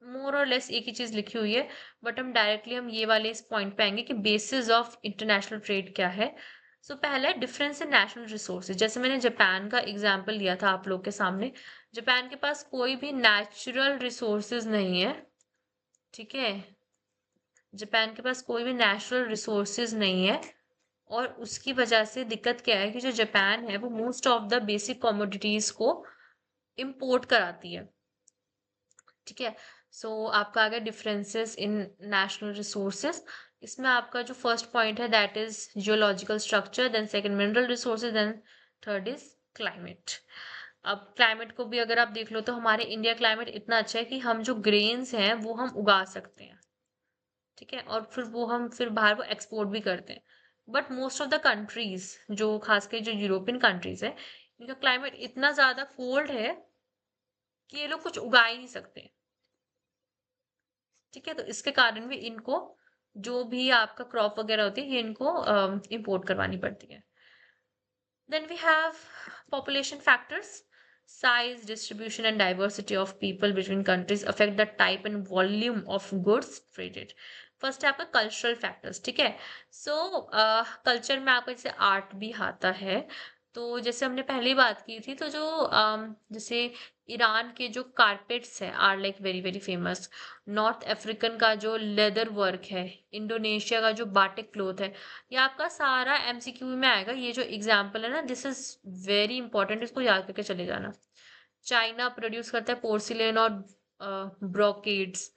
मोर और लेस एक ही चीज लिखी हुई है, बट हम ये वाले इस पॉइंट पे आएंगे कि बेसिस ऑफ इंटरनेशनल ट्रेड क्या है। सो पहला है डिफरेंस इन नेशनल रिसोर्सेज, जैसे मैंने जापान का एग्जांपल लिया था आप लोग के सामने। जापान के पास कोई भी नेचुरल रिसोर्सेज नहीं है। ठीक है। जापान के पास कोई भी नेचुरल रिसोर्सेज नहीं है, और उसकी वजह से दिक्कत क्या है कि जो जापान है वो most of the basic commodities को इंपोर्ट कराती है। ठीक है। सो आपका आ गया डिफरेंसेस इन नेशनल रिसोर्सेज। इसमें आपका जो फर्स्ट पॉइंट है that is geological structure, then second mineral resources, then third is climate. अब क्लाइमेट को भी अगर आप देख लो तो हमारे इंडिया क्लाइमेट इतना अच्छा है कि हम जो ग्रेन्स हैं वो हम उगा सकते हैं। ठीक है। और फिर वो हम फिर बाहर वो एक्सपोर्ट भी करते हैं। But most of the countries, जो खासकर जो यूरोपियन कंट्रीज है, इनका क्लाइमेट इतना ज्यादा कोल्ड है कि ये लोग कुछ उगा ही नहीं सकते। ठीक है। तो इसके कारण भी इनको जो भी आपका क्रॉप वगैरह होती है ये इनको इंपोर्ट करवानी पड़ती है। Then we have population factors. Size, distribution, and diversity of people between countries affect the type and volume of goods traded. First है आपका कल्चरल फैक्टर्स। ठीक है। सो कल्चर में आपका जैसे आर्ट भी आता है, तो जैसे हमने पहले ही बात की थी, तो जो जैसे ईरान के जो कारपेट्स है are like very very famous. North African का जो लेदर वर्क है, इंडोनेशिया का जो बाटिक क्लोथ है, ये आपका सारा एमसीक्यू में आएगा। ये जो एग्जांपल है ना, दिस इज वेरी इंपॉर्टेंट, इसको याद करके चले जाना। चाइना प्रोड्यूस करता है पोर्सिलेन और ब्रोकेड्स,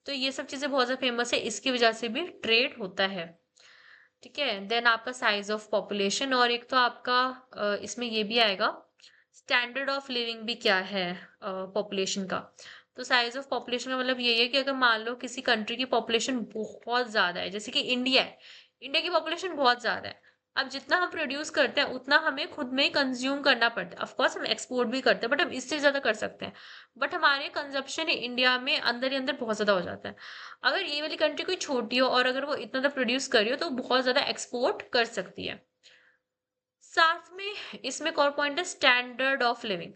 तो ये सब चीजें बहुत ज्यादा फेमस है, इसकी वजह से भी ट्रेड होता है। ठीक है, देन आपका साइज ऑफ पॉपुलेशन, और एक तो आपका इसमें ये भी आएगा स्टैंडर्ड ऑफ लिविंग भी क्या है पॉपुलेशन का। तो साइज ऑफ पॉपुलेशन का मतलब यही है कि अगर मान लो किसी कंट्री की पॉपुलेशन बहुत ज्यादा है, जैसे कि इंडिया है, इंडिया की पॉपुलेशन बहुत ज्यादा है। अब जितना हम प्रोड्यूस करते हैं उतना हमें खुद में ही कंज्यूम करना पड़ता है। ऑफकोर्स हम एक्सपोर्ट भी करते हैं, बट हम इससे ज्यादा कर सकते हैं। बट हमारे कंजप्शन इंडिया में अंदर ही अंदर बहुत ज्यादा हो जाता है। अगर ये वाली कंट्री कोई छोटी हो और अगर वो इतना ज्यादा प्रोड्यूस कर रही हो तो बहुत ज्यादा एक्सपोर्ट कर सकती है। साथ में इसमें एक और पॉइंट है स्टैंडर्ड ऑफ लिविंग।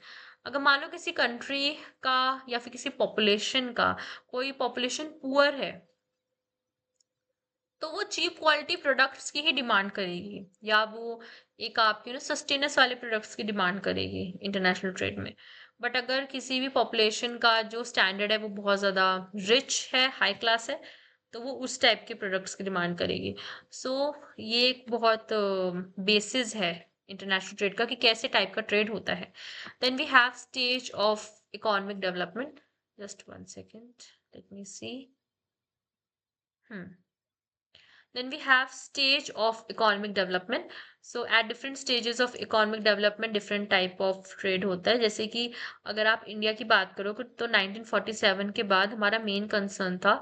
अगर मान लो किसी कंट्री का या फिर किसी पॉपुलेशन का, कोई पॉपुलेशन पुअर है, तो वो चीप क्वालिटी प्रोडक्ट्स की ही डिमांड करेगी, या वो एक आपके ना सस्टेनेंस वाले प्रोडक्ट्स की डिमांड करेगी इंटरनेशनल ट्रेड में। बट अगर किसी भी पॉपुलेशन का जो स्टैंडर्ड है वो बहुत ज़्यादा रिच है, हाई क्लास है, तो वो उस टाइप के प्रोडक्ट्स की डिमांड करेगी। सो ये एक बहुत बेसिस है इंटरनेशनल ट्रेड का कि कैसे टाइप का ट्रेड होता है। Then we have stage of economic development. Just one second, let me see. Hmm Then we have stage of economic development. So at different stages of economic development different type of trade होता है। जैसे कि अगर आप India की बात करो तो 1947 के बाद हमारा मेन कंसर्न था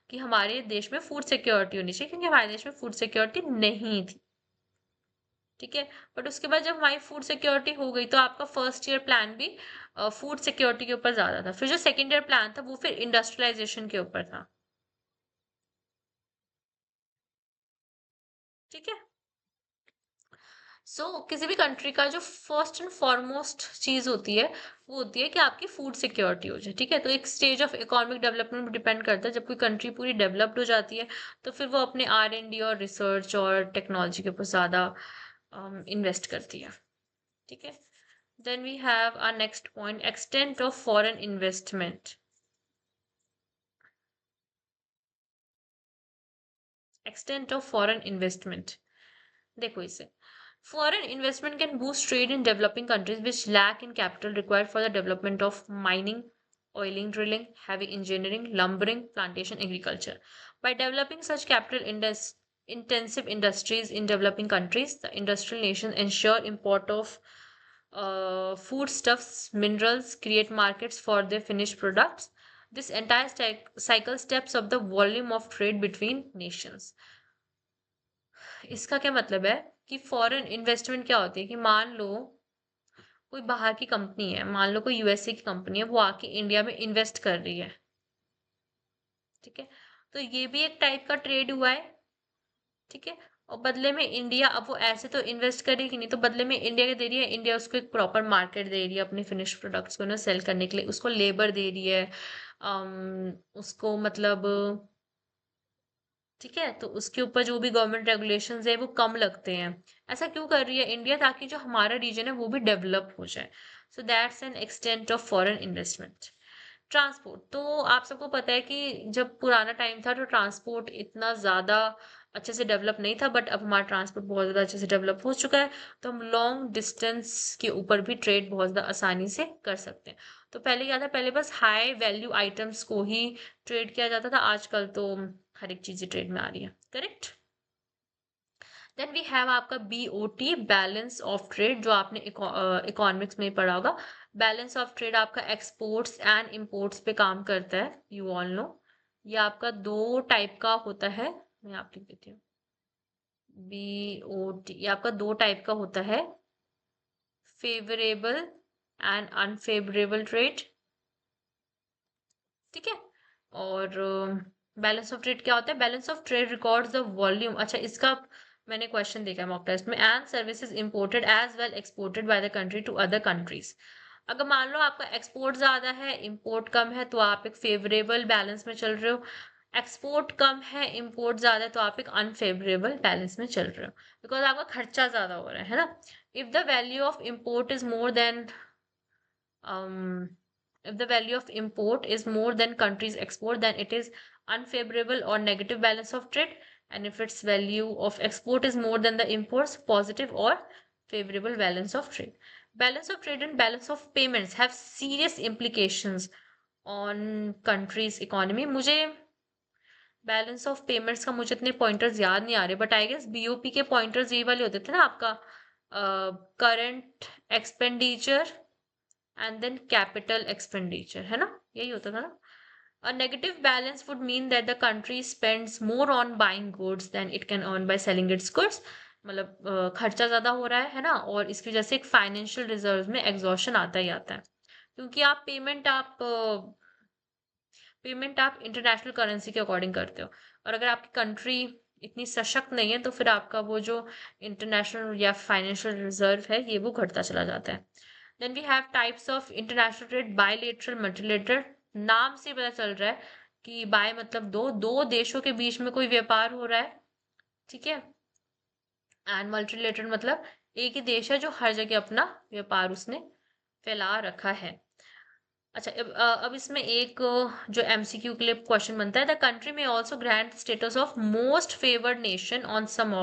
कि हमारे देश में फूड सिक्योरिटी होनी चाहिए, क्योंकि हमारे देश में फूड सिक्योरिटी नहीं थी। ठीक है, बट उसके बाद जब हमारी फूड सिक्योरिटी हो गई तो आपका फर्स्ट ईयर प्लान भी फूड सिक्योरिटी के ऊपर ज्यादा था। फिर जो सेकेंड ईयर प्लान था वो फिर इंडस्ट्रियलाइजेशन के ऊपर था। ठीक है, किसी भी कंट्री का जो फर्स्ट एंड फॉरमोस्ट चीज होती है वो होती है कि आपकी फूड सिक्योरिटी हो जाए। ठीक है, तो एक स्टेज ऑफ इकोनॉमिक डेवलपमेंट पर डिपेंड करता है। जब कोई कंट्री पूरी डेवलप्ड हो जाती है तो फिर वो अपने R&D और रिसर्च और टेक्नोलॉजी के ऊपर ज्यादा इन्वेस्ट करती है। ठीक है, then we have our next point, extent of foreign investment. Extent of foreign investment, देखो इसे, foreign investment can boost trade in developing countries which lack in capital required for the development of mining, oiling, drilling, heavy engineering, lumbering, plantation, agriculture. By developing such intensive industries in developing countries, the industrial nations ensure import of foodstuffs, minerals, create markets for their finished products. This entire cycle steps up the volume of trade between nations. इसका क्या मतलब है कि foreign investment क्या होती है कि मान लो कोई बाहर की कंपनी है, मान लो कोई यूएसए की कंपनी है, वो आके इंडिया में इन्वेस्ट कर रही है। ठीक है, तो ये भी एक टाइप का ट्रेड हुआ है। ठीक है, और बदले में इंडिया, अब वो ऐसे तो इन्वेस्ट करेगी नहीं, तो बदले में इंडिया के दे रही है, इंडिया उसको एक प्रॉपर मार्केट दे रही है अपने फिनिश प्रोडक्ट्स को ना सेल करने के लिए, उसको लेबर दे रही है, उसको मतलब, ठीक है, तो उसके ऊपर जो भी गवर्नमेंट रेगुलेशंस है वो कम लगते हैं। ऐसा क्यों कर रही है इंडिया, ताकि जो हमारा रीजन है वो भी डेवलप हो जाए। So that's an extent of foreign investment. Transport, तो आप सबको पता है कि जब पुराना टाइम था तो ट्रांसपोर्ट इतना ज़्यादा अच्छे से डेवलप नहीं था, बट अब हमारा ट्रांसपोर्ट बहुत ज़्यादा अच्छे से डेवलप हो चुका है। तो हम लॉन्ग डिस्टेंस के ऊपर भी ट्रेड बहुत ज़्यादा आसानी से कर सकते हैं। तो पहले क्या था, पहले बस हाई वैल्यू आइटम्स को ही ट्रेड किया जाता था, आजकल तो हर एक चीज़ें ट्रेड में आ रही है। करेक्ट। देन वी हैव आपका BOT, बैलेंस ऑफ ट्रेड, जो आपने इकोनॉमिक्स में पढ़ा होगा। बैलेंस ऑफ ट्रेड आपका एक्सपोर्ट्स एंड इंपोर्ट्स पे काम करता है, यू ऑल नो। ये आपका दो टाइप का होता है, मैं आप लिख देती हूँ। BOT ये आपका दो टाइप का होता है, फेवरेबल एंड अनफेवरेबल ट्रेड। ठीक है, और बैलेंस ऑफ ट्रेड क्या होता है, balance of trade records the volume, अच्छा इसका मैंने क्वेश्चन देखा है मॉक टेस्ट में, and services imported as well exported by the country to other countries. अगर मान लो आपका एक्सपोर्ट ज्यादा है इंपोर्ट कम है तो आप एक फेवरेबल बैलेंस में चल रहे हो, एक्सपोर्ट कम है इंपोर्ट ज्यादा है तो आप एक अनफेवरेबल बैलेंस में चल रहे हो, बिकॉज आपका खर्चा ज्यादा हो रहा है ना। If the value of import is more than If the value of import is more than country's export, then it is unfavorable or negative balance of trade. And if its value of export is more than the imports, positive or favorable balance of trade. Balance of trade and balance of payments have serious implications on country's economy. मुझे balance of payments का मुझे इतने pointers याद नहीं आ रहे, but I guess BOP के pointers यही वाले होते थे ना आपका, current expenditure and then capital expenditure, है ना, यही होता था ना. A negative balance would mean that the country spends more on buying goods than it can earn by selling its goods. मतलब खर्चा ज्यादा हो रहा है ना, और इसकी वजह से एक फाइनेंशियल रिजर्व में एग्जॉशन आता ही आता है, क्योंकि आप पेमेंट आप इंटरनेशनल करेंसी के अकॉर्डिंग करते हो, और अगर आपकी कंट्री इतनी सशक्त नहीं है तो फिर आपका वो जो इंटरनेशनल या फाइनेंशियल रिजर्व है ये वो घटता चला जाता है. Then we have types of international trade, bilateral, multilateral. नाम से पता चल रहा है कि बाय मतलब दो दो देशों के बीच में कोई व्यापार हो रहा है, ठीक है, एंड मल्टीलेटरल मतलब एक ही देश है जो हर जगह अपना व्यापार उसने फैला रखा है. अच्छा, अब इसमें एक जो एमसीक्यू के लिए क्वेश्चन बनता है, द कंट्री में also grant status of most favoured nation on some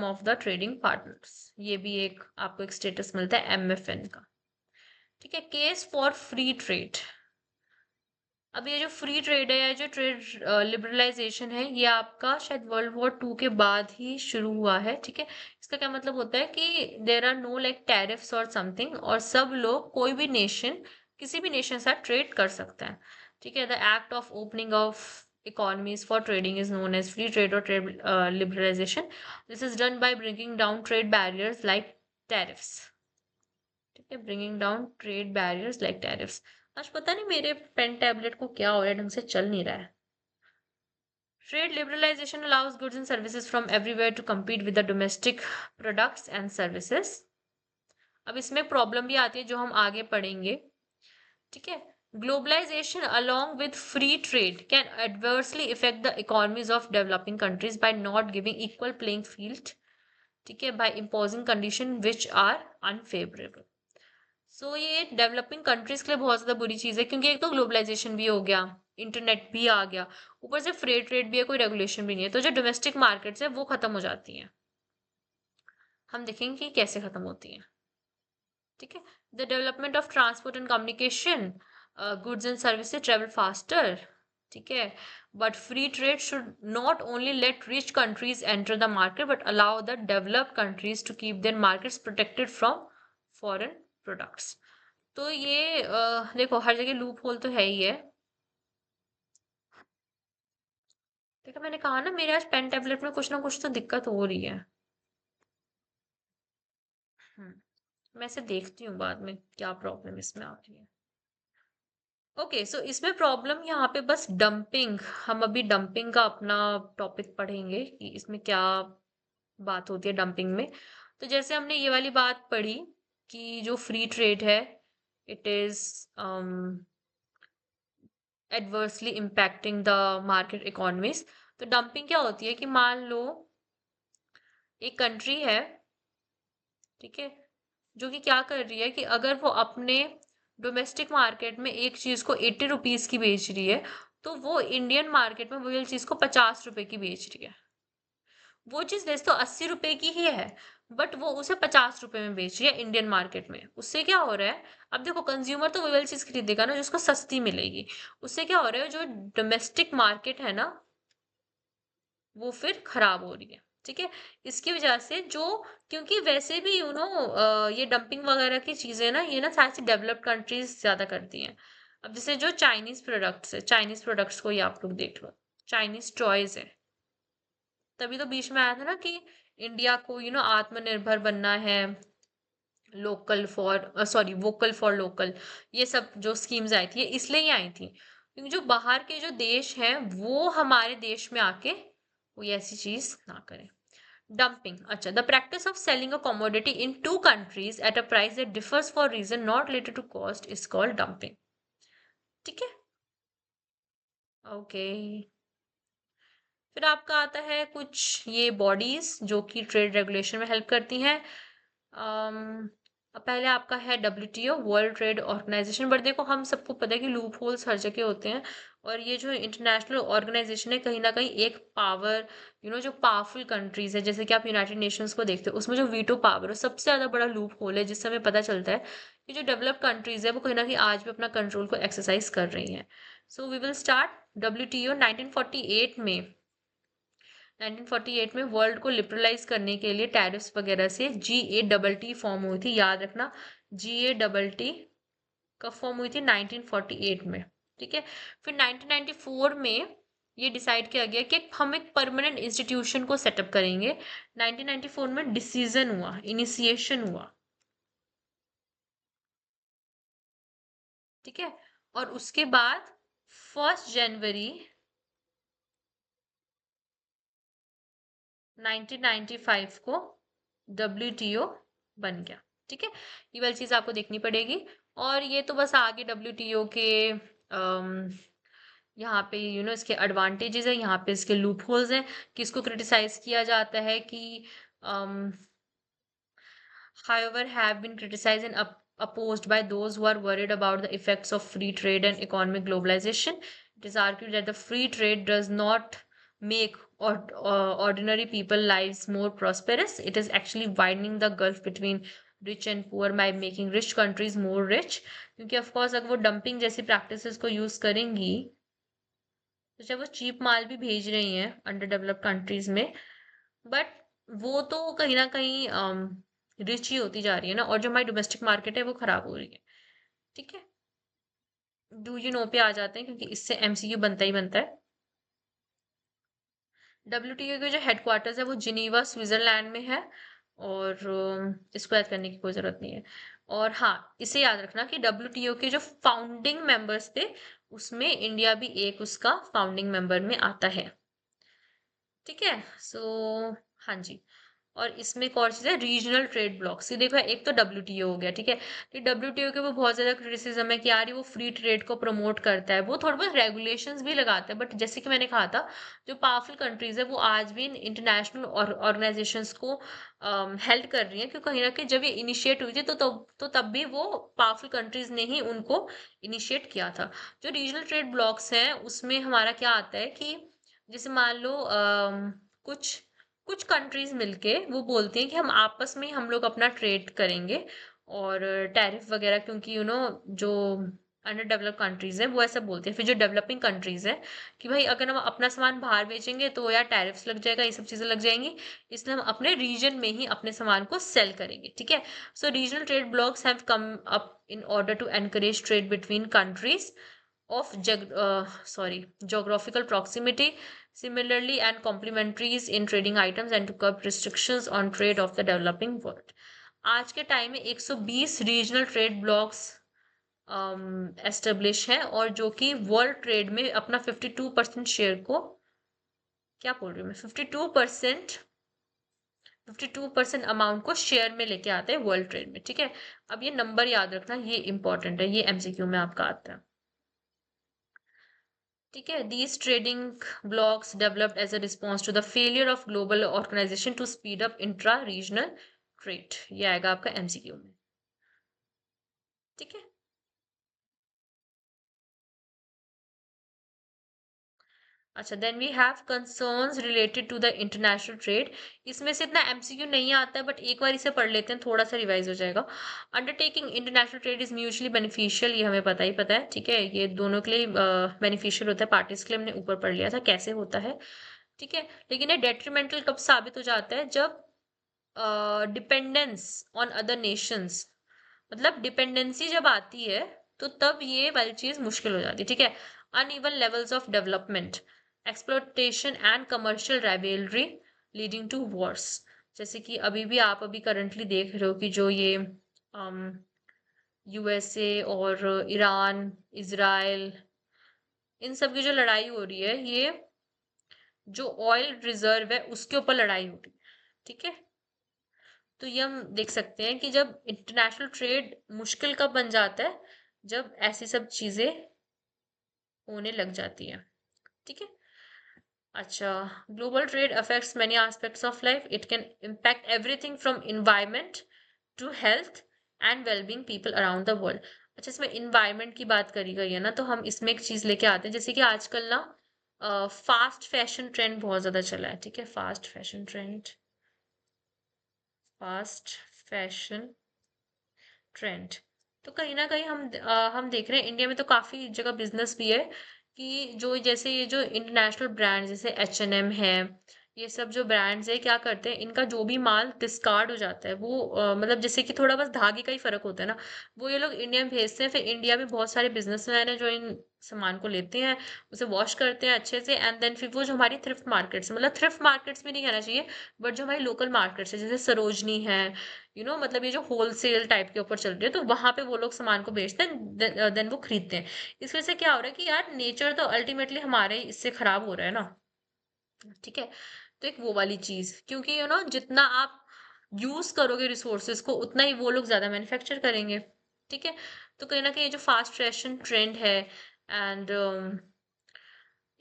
of the trading partners. ये भी एक आपको एक स्टेटस मिलता है एमएफएन का, ठीक है. Case for free trade. अब ये जो फ्री ट्रेड है या जो ट्रेड लिबरलाइजेशन है, ये आपका शायद वर्ल्ड वॉर 2 के बाद ही शुरू हुआ है, ठीक है. इसका क्या मतलब होता है कि there are no like tariffs और समथिंग, और सब लोग, कोई भी नेशन किसी भी नेशन से ट्रेड कर सकता है, ठीक है. The act of opening of economies for trading is known as free trade or trade liberalization. This is done by bringing down trade barriers like tariffs, ठीक है, bringing down trade barriers like tariffs. आज पता नहीं मेरे pen tablet को क्या हो रहा है, ढंग से चल नहीं रहा है. Trade liberalization allows goods and services from everywhere to compete with the domestic products and services. अब इसमें प्रॉब्लम भी आती है जो हम आगे पढ़ेंगे, ठीक है. Globalization along with free trade can adversely affect the economies of developing countries by not giving equal playing field, ठीक है, by imposing conditions which are unfavorable. सो ये डेवलपिंग कंट्रीज के लिए बहुत ज्यादा बुरी चीज है, क्योंकि एक तो ग्लोबलाइजेशन भी हो गया, इंटरनेट भी आ गया, ऊपर से फ्री ट्रेड भी है, कोई रेगुलेशन भी नहीं है, तो जो डोमेस्टिक मार्केट्स है वो खत्म हो जाती हैं. हम देखेंगे कि कैसे खत्म होती हैं, ठीक है. The development of transport and communication, goods and services travel faster, ठीक है. But free trade should not only let rich countries enter the market but allow the developed countries to keep their markets protected from foreign products. तो ये देखो हर जगह loop hole तो है ही है. देखो मैंने कहा ना मेरे आज पेन टेबलेट में कुछ ना कुछ तो दिक्कत हो रही है. मैं इसे देखती हूँ बाद में क्या प्रॉब्लम इसमें आ रही है. ओके, सो इसमें प्रॉब्लम यहाँ पे बस डंपिंग, हम अभी डंपिंग का अपना टॉपिक पढ़ेंगे कि इसमें क्या बात होती है डंपिंग में. तो जैसे हमने ये वाली बात पढ़ी कि जो फ्री ट्रेड है it is adversely impacting the market economies. तो डंपिंग क्या होती है कि मान लो एक कंट्री है, ठीक है, जो कि क्या कर रही है कि अगर वो अपने डोमेस्टिक मार्केट में एक चीज को 80 रुपीज की बेच रही है, तो वो इंडियन मार्केट में वही चीज को 50 रुपए की बेच रही है. वो चीज वैसे तो 80 रुपए की ही है, बट वो उसे 50 रुपए में बेच रही है इंडियन मार्केट में. उससे क्या हो रहा है, अब देखो कंज्यूमर तो वही वाली चीज खरीदेगा ना जिसको सस्ती मिलेगी. उससे क्या हो रहा है, जो डोमेस्टिक मार्केट है ना वो फिर खराब हो रही है, ठीक है. इसकी वजह से जो, क्योंकि वैसे भी ये डंपिंग वगैरह की चीजें ना, ये ना सारी डेवलप्ड कंट्रीज ज्यादा करती हैं. अब जैसे जो चाइनीज प्रोडक्ट्स है, चाइनीज प्रोडक्ट्स को ही आप लोग देख लो, चाइनीज टॉयज है. तभी तो बीच में आया था ना कि इंडिया को आत्मनिर्भर बनना है, local for sorry vocal for local, ये सब जो स्कीम्स आई थी ये इसलिए ही आई थी क्योंकि जो बाहर के जो देश हैं वो हमारे देश में आके कोई ऐसी चीज ना करें. डंपिंग, अच्छा, the practice of selling a commodity in two countries at a price that differs for reason not related to cost is called dumping, ठीक है. ओके, फिर आपका आता है कुछ ये बॉडीज जो कि ट्रेड रेगुलेशन में हेल्प करती हैं. अब पहले आपका है WTO, world trade organization. But देखो हम सबको पता है कि लूप होल्स हर जगह होते हैं, और ये जो इंटरनेशनल ऑर्गेनाइजेशन है कहीं ना कहीं एक पावर, जो पावरफुल कंट्रीज है, जैसे कि आप यूनाइटेड नेशंस को देखते हो, उसमें जो वीटो पावर है सबसे ज्यादा बड़ा लूप होल है, जिससे हमें पता चलता है कि जो डेवलप्ड कंट्रीज है वो कहीं ना कहीं आज भी अपना कंट्रोल को एक्सरसाइज कर रही हैं। So we will start. WTO 1948 में 1948 में वर्ल्ड को लिबरलाइज करने के लिए टैरिफ्स वगैरह से GATT फॉर्म हुई थी, याद रखना। GATT कब फॉर्म हुई थी? 1948 में। ठीक है। फिर 1994 में ये डिसाइड किया गया कि हम एक परमानेंट इंस्टीट्यूशन को सेटअप करेंगे। 1994 में डिसीजन हुआ, इनिशिएशन हुआ। ठीक है। और उसके बाद 1 जनवरी 1995 को WTO बन गया। ठीक है। ये वाली चीज आपको देखनी पड़ेगी। और ये तो बस आगे WTO के यहाँ पे इसके एडवांटेजेस है, यहाँ पे इसके लूप होल्स हैं। किसको क्रिटिसाइज किया जाता है कि however have been criticized and opposed by those who are worried about the effects of free trade and economic globalization. It is argued that the free trade does not make ordinary people lives more prosperous. It is actually widening the gulf between rich and poor by making rich countries more rich. क्योंकि of course अगर वो dumping जैसी practices को use करेंगी, तो चाहे वो cheap माल भी भेज रही हैं अंडर डेवलप्ड कंट्रीज में, बट वो तो कहीं ना कहीं रिच ही होती जा रही है ना, और जो हमारी डोमेस्टिक मार्केट है वो खराब हो रही है। ठीक है। डू यू नो पे आ जाते हैं, क्योंकि इससे MCQ बनता ही बनता है। WTO के जो हेडक्वार्टर्स है वो जिनीवा स्विट्जरलैंड में है, और इसको याद करने की कोई जरूरत नहीं है। और हाँ, इसे याद रखना कि WTO के जो फाउंडिंग मेंबर्स थे उसमें इंडिया भी एक उसका फाउंडिंग मेंबर में आता है। ठीक है। सो हाँ जी। और इसमें एक और चीज है, रीजनल ट्रेड ब्लॉक्स। ये देखो, एक तो WTO हो गया। ठीक है। कि WTO के वो बहुत ज्यादा क्रिटिसिज्म है कि यार ये वो फ्री ट्रेड को प्रमोट करता है, वो थोड़ा बहुत रेगुलेशंस भी लगाता है, बट जैसे कि मैंने कहा था, जो पावरफुल कंट्रीज है वो आज भी इंटरनेशनल ऑर्गेनाइजेशंस को हेल्प कर रही है, क्योंकि कहीं ना कहीं जब ये इनिशिएट हुई थी तो तब भी वो पावरफुल कंट्रीज ने ही उनको इनिशिएट किया था। जो रीजनल ट्रेड ब्लॉक्स हैं उसमें हमारा क्या आता है कि जैसे मान लो कुछ कुछ कंट्रीज मिलके वो बोलती हैं कि हम आपस में हम लोग अपना ट्रेड करेंगे, और टैरिफ वगैरह, क्योंकि जो अंडर डेवलप्ड कंट्रीज है वो ऐसा बोलते हैं। फिर जो डेवलपिंग कंट्रीज है कि भाई अगर हम अपना सामान बाहर बेचेंगे तो यार टैरिफ्स लग जाएगा, ये सब चीजें लग जाएंगी, इसलिए हम अपने रीजन में ही अपने सामान को सेल करेंगे। ठीक है। So regional trade blocks have come up in order to encourage trade between countries of geographical proximity, similarly and complementaries in trading items, and to curb restrictions on trade of the developing world. आज के time में 120 regional trade blocks establish हैं, और जो कि world trade में अपना 52% share को, क्या बोल रही हूँ मैं, 52% अमाउंट को शेयर में लेके आते हैं वर्ल्ड ट्रेड में। ठीक है। अब ये नंबर याद रखना, ये इंपॉर्टेंट है, ये MCQ में आपका आता है। ठीक है। These trading blocks developed as a response to the failure of global organization to speed up intra-regional trade। ये आएगा आपका MCQ में। ठीक है। अच्छा, then we have concerns related to the international trade. इसमें से इतना MCQ नहीं आता है, बट एक बार इसे पढ़ लेते हैं, थोड़ा सा रिवाइज हो जाएगा। Undertaking international trade is mutually beneficial, ये हमें पता ही पता है। ठीक है। ये दोनों के लिए बेनिफिशियल होता है, पार्टीज के लिए हमने ऊपर पढ़ लिया था कैसे होता है। ठीक है। लेकिन ये डेट्रीमेंटल कब साबित हो जाता है? जब डिपेंडेंस ऑन अदर नेशंस, मतलब डिपेंडेंसी जब आती है तो तब ये वाली चीज मुश्किल हो जाती है। ठीक है। Uneven levels of development, exploitation and commercial rivalry leading to wars. जैसे कि अभी भी आप अभी करंटली देख रहे हो कि जो ये USA और ईरान, इजराइल, इन सब की जो लड़ाई हो रही है, ये जो ऑयल रिजर्व है उसके ऊपर लड़ाई हो रही है। ठीक है। तो ये हम देख सकते हैं कि जब इंटरनेशनल ट्रेड मुश्किल कब बन जाता है, जब ऐसी सब चीजें होने लग जाती है। ठीक है। अच्छा, global trade affects many aspects of life. It can impact everything from environment to health, and wellbeing people around the world. अच्छा, इसमें इन्वायरमेंट की बात करी गई है ना, तो हम इसमें एक चीज लेके आते हैं, जैसे कि आजकल ना फास्ट फैशन ट्रेंड बहुत ज्यादा चला है। ठीक है, fast fashion trend, fast fashion trend. तो कहीं ना कहीं हम देख रहे हैं इंडिया में तो काफी जगह बिजनेस भी है कि जो जैसे ये जो इंटरनेशनल ब्रांड जैसे H&M है, ये सब जो ब्रांड्स है क्या करते हैं, इनका जो भी माल डिस्कार्ड हो जाता है वो मतलब जैसे कि थोड़ा बस धागे का ही फर्क होता है ना, वो ये लोग इंडिया में भेजते हैं। फिर इंडिया में बहुत सारे बिजनेसमैन है जो इन सामान को लेते हैं, उसे वॉश करते हैं अच्छे से, एंड देन फिर वो जो हमारी थ्रिफ्ट मार्केट्स, मतलब थ्रिफ्ट मार्केट्स भी नहीं कहना चाहिए, बट जो हमारी लोकल मार्केट्स है जैसे सरोजनी है, मतलब ये जो होलसेल टाइप के ऊपर चल रही है, तो वहां पे वो लोग सामान को बेचते हैं, देन वो खरीदते हैं। इस वजह से क्या हो रहा है कि यार नेचर तो अल्टीमेटली हमारे इससे खराब हो रहा है ना। ठीक है, तो एक वो वाली चीज, क्योंकि जितना आप यूज करोगे रिसोर्सेज को उतना ही वो लोग ज्यादा मैन्युफैक्चर करेंगे। ठीक है, तो कहीं ना कहीं ये जो फास्ट फैशन ट्रेंड है, एंड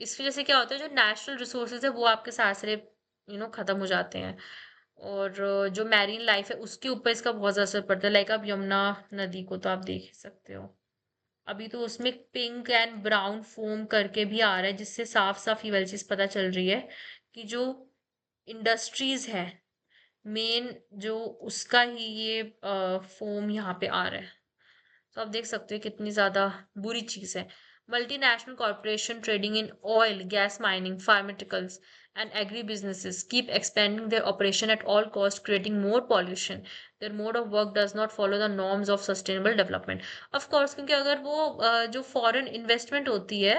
इसकी वजह से क्या होता है, जो नेचुरल रिसोर्सेज है वो आपके सारे खत्म हो जाते हैं। और जो मैरीन लाइफ है उसके ऊपर इसका बहुत ज्यादा असर पड़ता है। लाइक आप यमुना नदी को तो आप देख ही सकते हो, अभी तो उसमें पिंक एंड ब्राउन फोम करके भी आ रहा है, जिससे साफ साफ ये वाली चीज पता चल रही है कि जो इंडस्ट्रीज है मेन, जो उसका ही ये फोम यहाँ पे आ रहा है। तो आप देख सकते हो कितनी ज्यादा बुरी चीज है। Multinational corporation trading in oil, gas mining, pharmaceuticals and agri businesses keep expanding their operation at all costs, creating more pollution. Their mode of work does not follow the norms of sustainable development. Of course, क्योंकि अगर वो जो foreign investment होती है,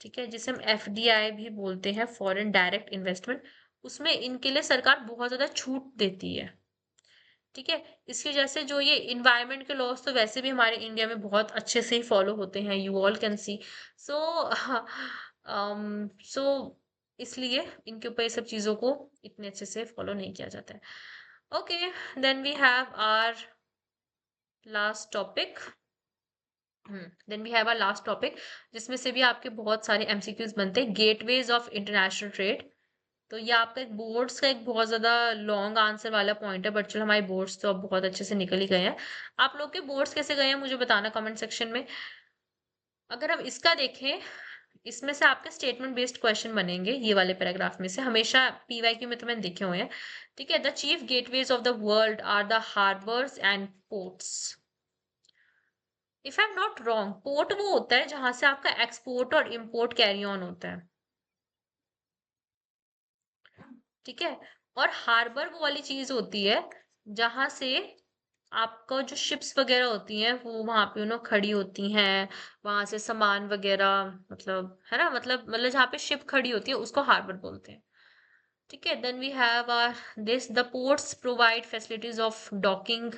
ठीक है, जिसे हम FDI भी बोलते हैं, फॉरेन डायरेक्ट इन्वेस्टमेंट, उसमें इनके लिए सरकार बहुत ज्यादा छूट देती है। ठीक है, इसकी वजह से जो ये इन्वायरमेंट के लॉस तो वैसे भी हमारे इंडिया में बहुत अच्छे से ही फॉलो होते हैं, यू ऑल कैन सी। सो सो इसलिए इनके ऊपर ये सब चीजों को इतने अच्छे से फॉलो नहीं किया जाता है। Okay, then we have our last topic. Then we have our last topic, जिसमें से भी आपके बहुत सारे MCQs बनते हैं, गेटवेज ऑफ इंटरनेशनल ट्रेड। तो ये आपका एक बोर्ड्स का एक बहुत ज्यादा लॉन्ग आंसर वाला पॉइंट है, बट चलो हमारे बोर्ड्स तो अब बहुत अच्छे से निकल ही गए हैं। आप लोग के बोर्ड्स कैसे गए हैं मुझे बताना कमेंट सेक्शन में। अगर हम इसका देखें, इसमें से आपके स्टेटमेंट बेस्ड क्वेश्चन बनेंगे, ये वाले पैराग्राफ में से हमेशा PYQ में तो मैंने देखे हुए हैं। ठीक है, the chief gateways of the world are the harbours and ports. If I am not wrong, port वो होता है जहां से आपका एक्सपोर्ट और इम्पोर्ट कैरी ऑन होता है। ठीक है, और हार्बर वो वाली चीज होती है जहां से आपका जो शिप्स वगैरह होती हैं वो वहां पे खड़ी होती हैं, वहां से सामान वगैरह, मतलब है ना, मतलब जहाँ पे शिप खड़ी होती है उसको हार्बर बोलते हैं। ठीक है, then we have this, the ports provide facilities of docking,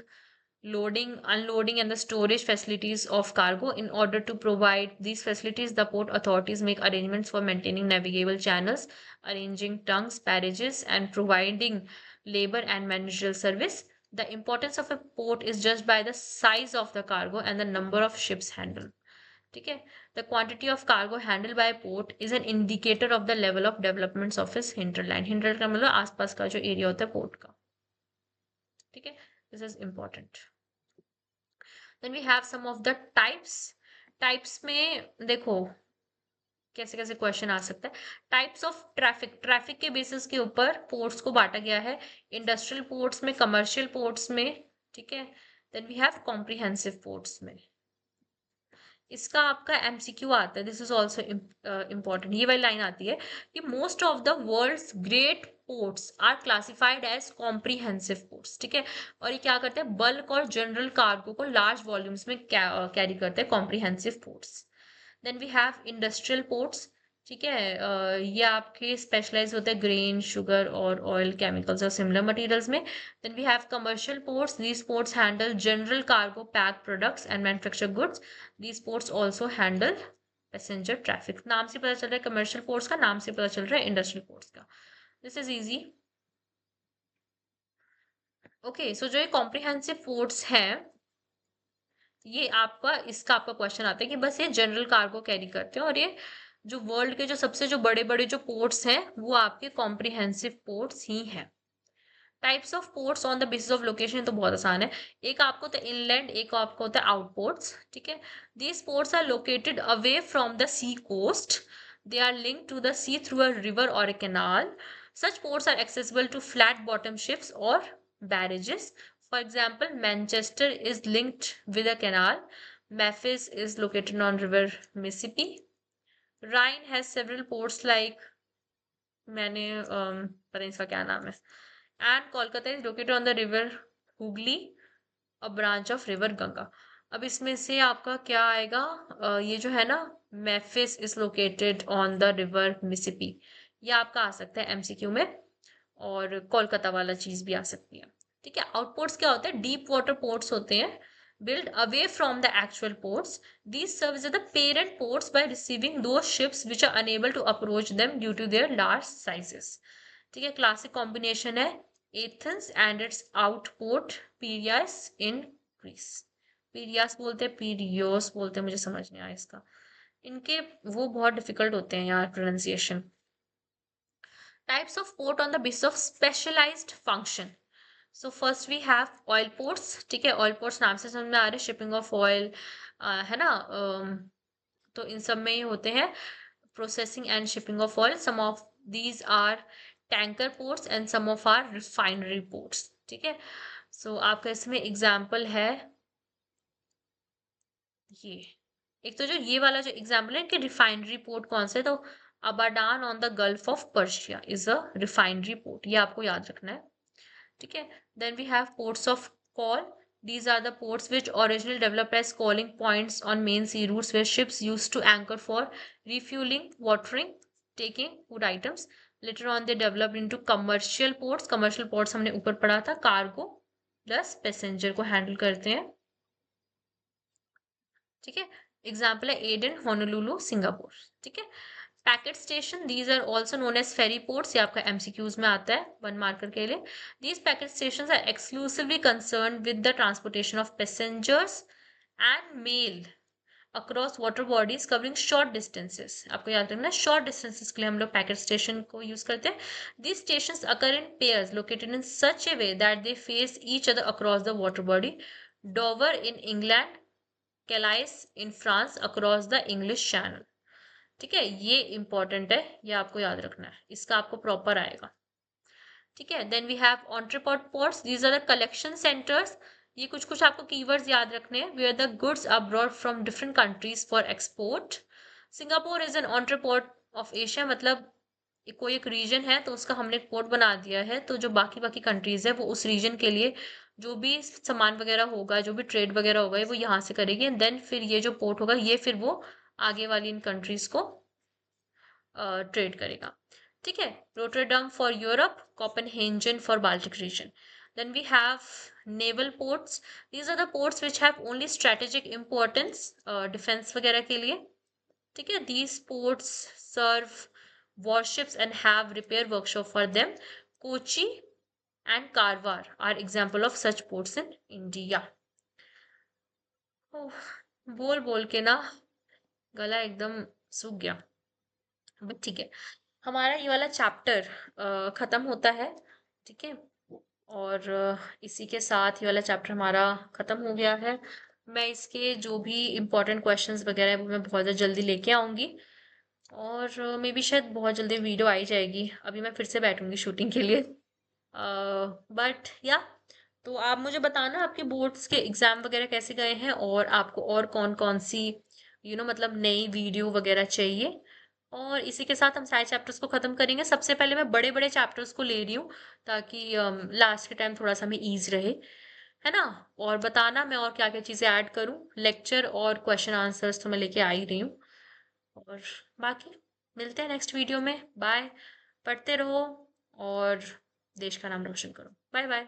loading, unloading, and the storage facilities of cargo. In order to provide these facilities, the port authorities make arrangements for maintaining navigable channels, arranging tongues, barrages, and providing labor and managerial service. The importance of a port is judged by the size of the cargo and the number of ships handled. ठीक है, the quantity of cargo handled by a port is an indicator of the level of developments of its hinterland. hinterland का मतलब आसपास का जो area होता है port का। ठीक है, this is important. Then we have some of the types. Types में देखो कैसे कैसे क्वेश्चन आ सकता है। टाइप्स ऑफ ट्रैफिक, ट्रैफिक के बेसिस के ऊपर पोर्ट्स को बांटा गया है, इंडस्ट्रियल पोर्ट्स में, कमर्शियल पोर्ट्स में। ठीक है, then we have comprehensive ports में। इसका आपका MCQ आता है, दिस इज ऑल्सो इम्पॉर्टेंट। ये वाली लाइन आती है कि most of the world's great ports are classified as comprehensive ports. ठीक है, और ये क्या करते हैं, बल्क और जनरल कार्गो को लार्ज वॉल्यूम्स में कैरी करते हैं, comprehensive ports. Then we have industrial ports. ठीक है, ये आपके स्पेशलाइज होते हैं ग्रेन, शुगर और ऑयल, केमिकल्स और सिमिलर मटेरियल्स में। Then we have commercial ports, these ports handle general cargo, pack products and manufacture goods. These ports also handle passenger traffic. नाम से पता चल रहा है कमर्शियल पोर्ट्स का, नाम से पता चल रहा है इंडस्ट्रियल पोर्ट्स का। This is easy. ओके, सो जो ये कॉम्प्रिहेंसिव पोर्ट्स हैं, ये आपका इसका आपका क्वेश्चन आता है कि बस ये जनरल कार्गो कैरी करते हैं, और ये जो वर्ल्ड के जो सबसे जो बड़े बड़े जो पोर्ट्स हैं वो आपके कॉम्प्रिहेंसिव पोर्ट्स ही हैं। Types of ports on the basis of location तो बहुत आसान है। एक आपको होता है इनलैंड, एक आपको होता है आउटपोर्ट्स, ठीक है। These ports are located away from the sea coast, they are linked to the sea through a river और a canal. Such ports are accessible to flat bottom ships or barrages. For example, Manchester is linked with a canal. Memphis is located on river Mississippi. Rhine has several ports like मैंने पता नहीं इसका क्या नाम है। And Kolkata is located on the river Hooghly, a branch of river Ganga. अब इसमें से आपका क्या आएगा, ये जो है ना, Memphis is located on the river Mississippi, ये आपका आ सकता है एमसीक्यू में। और कोलकाता वाला चीज भी आ सकती है, ठीक है। आउटपोर्ट्स क्या होते हैं, डीप वाटर पोर्ट्स होते हैं, built away from the actual ports. These serve as the parent ports by receiving those ships which are unable to approach them due to their large sizes. ठीक है, क्लासिक कॉम्बिनेशन है Athens and its outport Piraeus in Greece. Piraeus बोलते हैं, पीरियोस बोलते हैं, मुझे समझ नहीं आया इसका, इनके वो बहुत डिफिकल्ट होते हैं यार pronunciation. Types of port on the basis of specialised function. So first we have oil ports, ठीक है। ऑयल पोर्ट्स नाम से समझ में आ रहे हैं, शिपिंग ऑफ ऑयल, है ना। तो इन सब में ये होते हैं processing and shipping of oil. Some of these are tanker ports and some of are refinery ports, ठीक है। सो आपका इसमें एग्जाम्पल है ये, एक तो जो ये वाला जो एग्जाम्पल है, इनके रिफाइनरी पोर्ट कौन से, तो Abadan on the gulf of Persia is a refinery port, ये आपको याद रखना है, ठीक है। Then we have ports of call, these are the ports which originally developed as calling points on main sea routes where ships used to anchor for refueling, watering, taking food items. Later on they developed into commercial ports. Commercial ports हमने ऊपर पढ़ा था, cargo plus passenger को handle करते हैं, ठीक है। Example है एडन, होनोलुलु, सिंगापुर, ठीक है। Packet station, these are also known as ferry ports, ये आपका एमसीक्यूज में आता है 1 मार्कर के लिए। These packet station are exclusively concern with the transportation of passengers and mail across water bodies covering short distances. आपको याद रखना है, शॉर्ट डिस्टेंसेस के लिए हम लोग पैकेट स्टेशन को यूज करते हैं। These stations occur in pairs located in such A way that they face each other across the water body. Dover in England, calyx in France across the English channel, ठीक है। ये important है, ये आपको याद रखना है, इसका आपको प्रॉपर आएगा, ठीक है। Then we have entrepot ports, these are the collection centres, ये कुछ कुछ आपको कीवर्ड्स याद रखने हैं, where the goods are brought from different countries for export. Singapore is an entrepot of Asia, मतलब कोई एक रीजन है तो उसका हमने एक पोर्ट बना दिया है, तो जो बाकी बाकी कंट्रीज है वो उस रीजन के लिए जो भी सामान वगैरह होगा, जो भी ट्रेड वगैरह होगा, वो यहाँ से करेगी, एंड देन फिर ये जो पोर्ट होगा ये फिर वो आगे वाली इन कंट्रीज को ट्रेड करेगा, ठीक है। Rotterdam for Europe, Copenhagen for Baltic region. Then we have naval ports, these are the ports which have only strategic importance defence वगैरह के लिए, ठीक है। दीज पोर्ट्स serve warships and have repair workshop for them. Kochi and Karwar are example of such ports in India. ओह, बोल बोल के ना गला एकदम सूख गया, बट ठीक है। हमारा ये वाला चैप्टर खत्म होता है, ठीक है। और इसी के साथ ये वाला चैप्टर हमारा खत्म हो गया है। मैं इसके जो भी इम्पोर्टेंट क्वेश्चंस वगैरह है वो मैं बहुत ज़्यादा जल्दी लेके आऊँगी, और मे बी शायद बहुत जल्दी वीडियो आई जाएगी। अभी मैं फिर से बैठूंगी शूटिंग के लिए, बट या तो आप मुझे बताना आपके बोर्ड्स के एग्जाम वगैरह कैसे गए हैं, और आपको और कौन कौन सी मतलब नई वीडियो वगैरह चाहिए। और इसी के साथ हम सारे चैप्टर्स को खत्म करेंगे। सबसे पहले मैं बड़े बड़े चैप्टर्स को ले रही हूँ ताकि लास्ट के टाइम थोड़ा सा हमें ईज रहे, है ना। और बताना मैं और क्या क्या चीज़ें ऐड करूँ, लेक्चर और क्वेश्चन आंसर्स तो मैं लेके आ ही रही हूँ। और बाकी मिलते हैं नेक्स्ट वीडियो में, बाय। पढ़ते रहो और देश का नाम रोशन करो, बाय बाय।